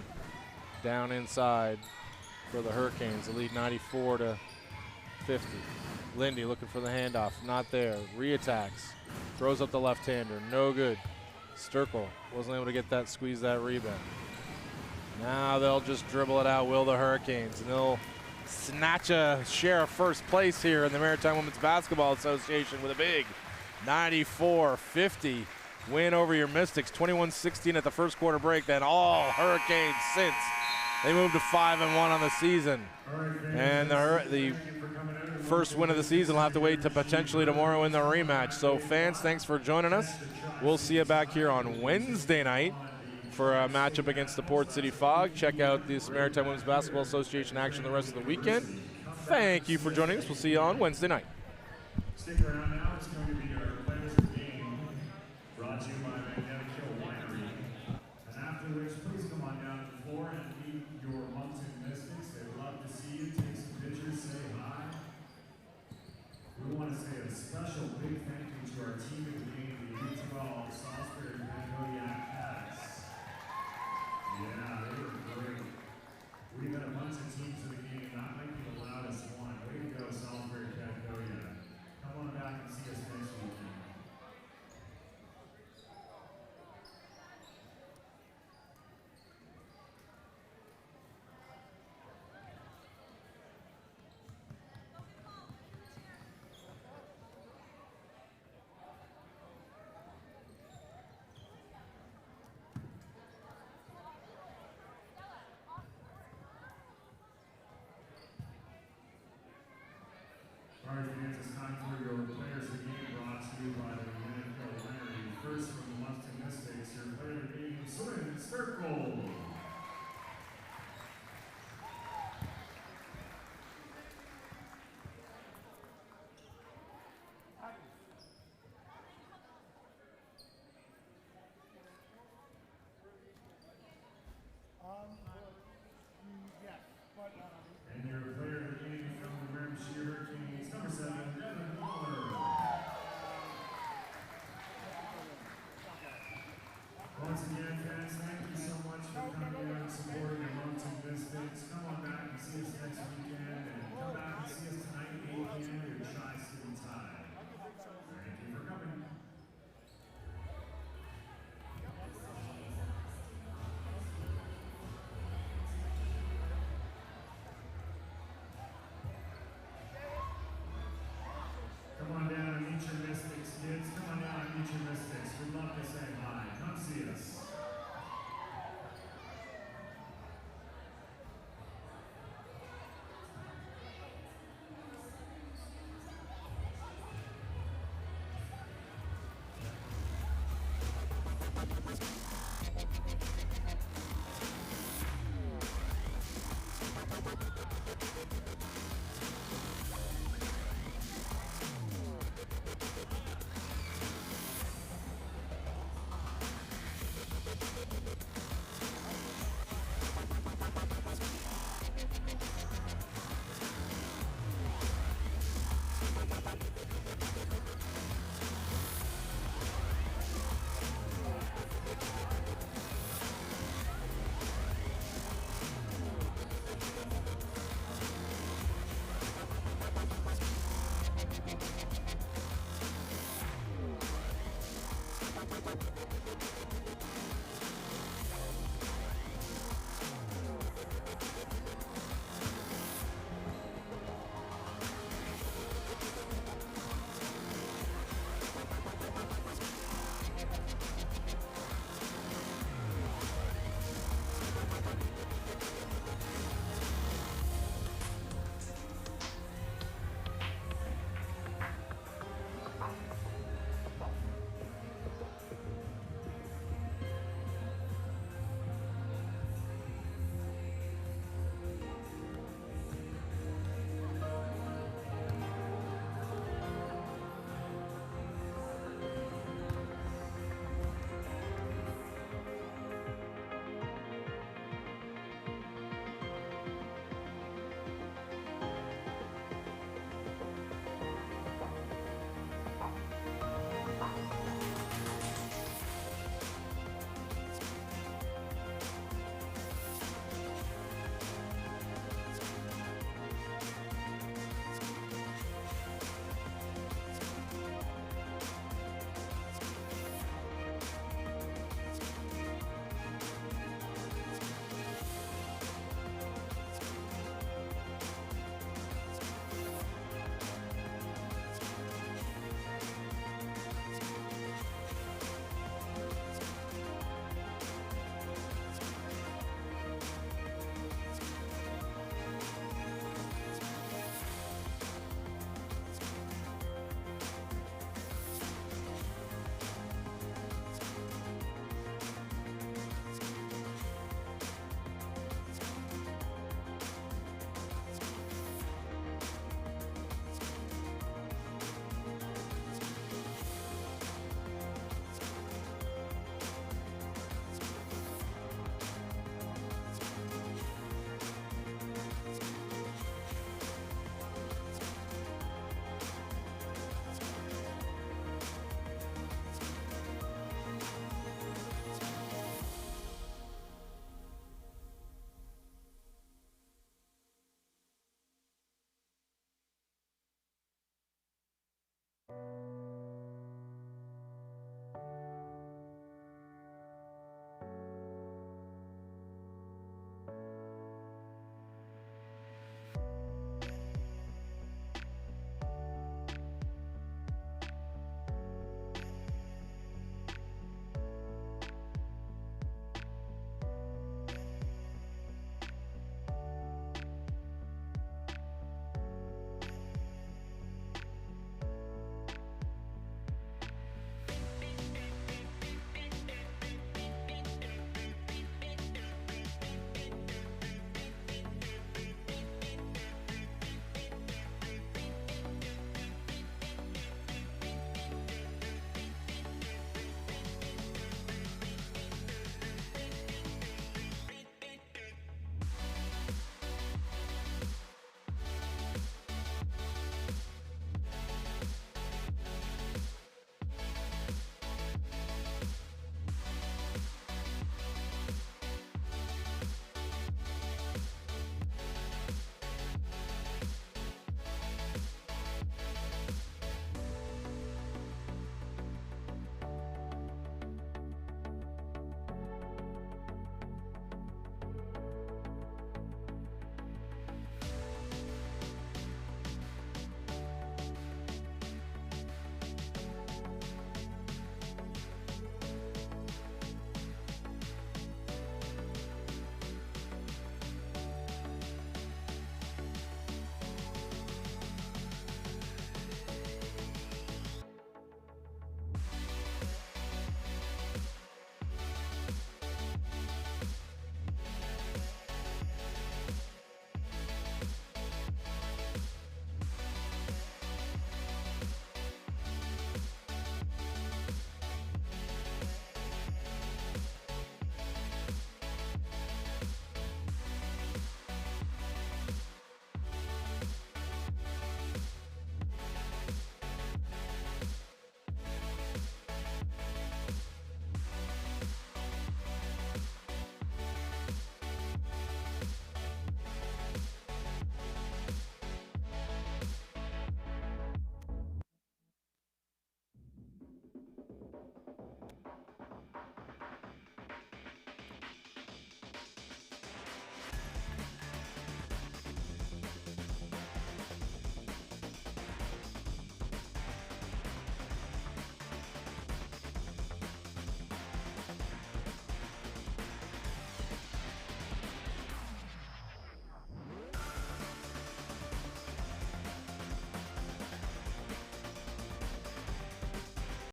C: down inside for the Hurricanes. The lead 94-50. Lindy looking for the handoff. Not there. Reattacks. Throws up the left-hander. No good. Sturkle wasn't able to get that, squeeze that rebound. Now they'll just dribble it out, will the Hurricanes, and they'll snatch a share of first place here in the Maritime Women's Basketball Association with a big 94-50 win over your Mystics. 21-16 at the first quarter break, then all Hurricanes since. They moved to 5-1 on the season. And the first win of the season will have to wait to potentially tomorrow in the rematch. So fans, thanks for joining us. We'll see you back here on Wednesday night for a matchup against the Port City Fog. Check out this Maritime Women's Basketball Association action the rest of the weekend. Thank you for joining us. We'll see you on Wednesday night.
A: Stick around.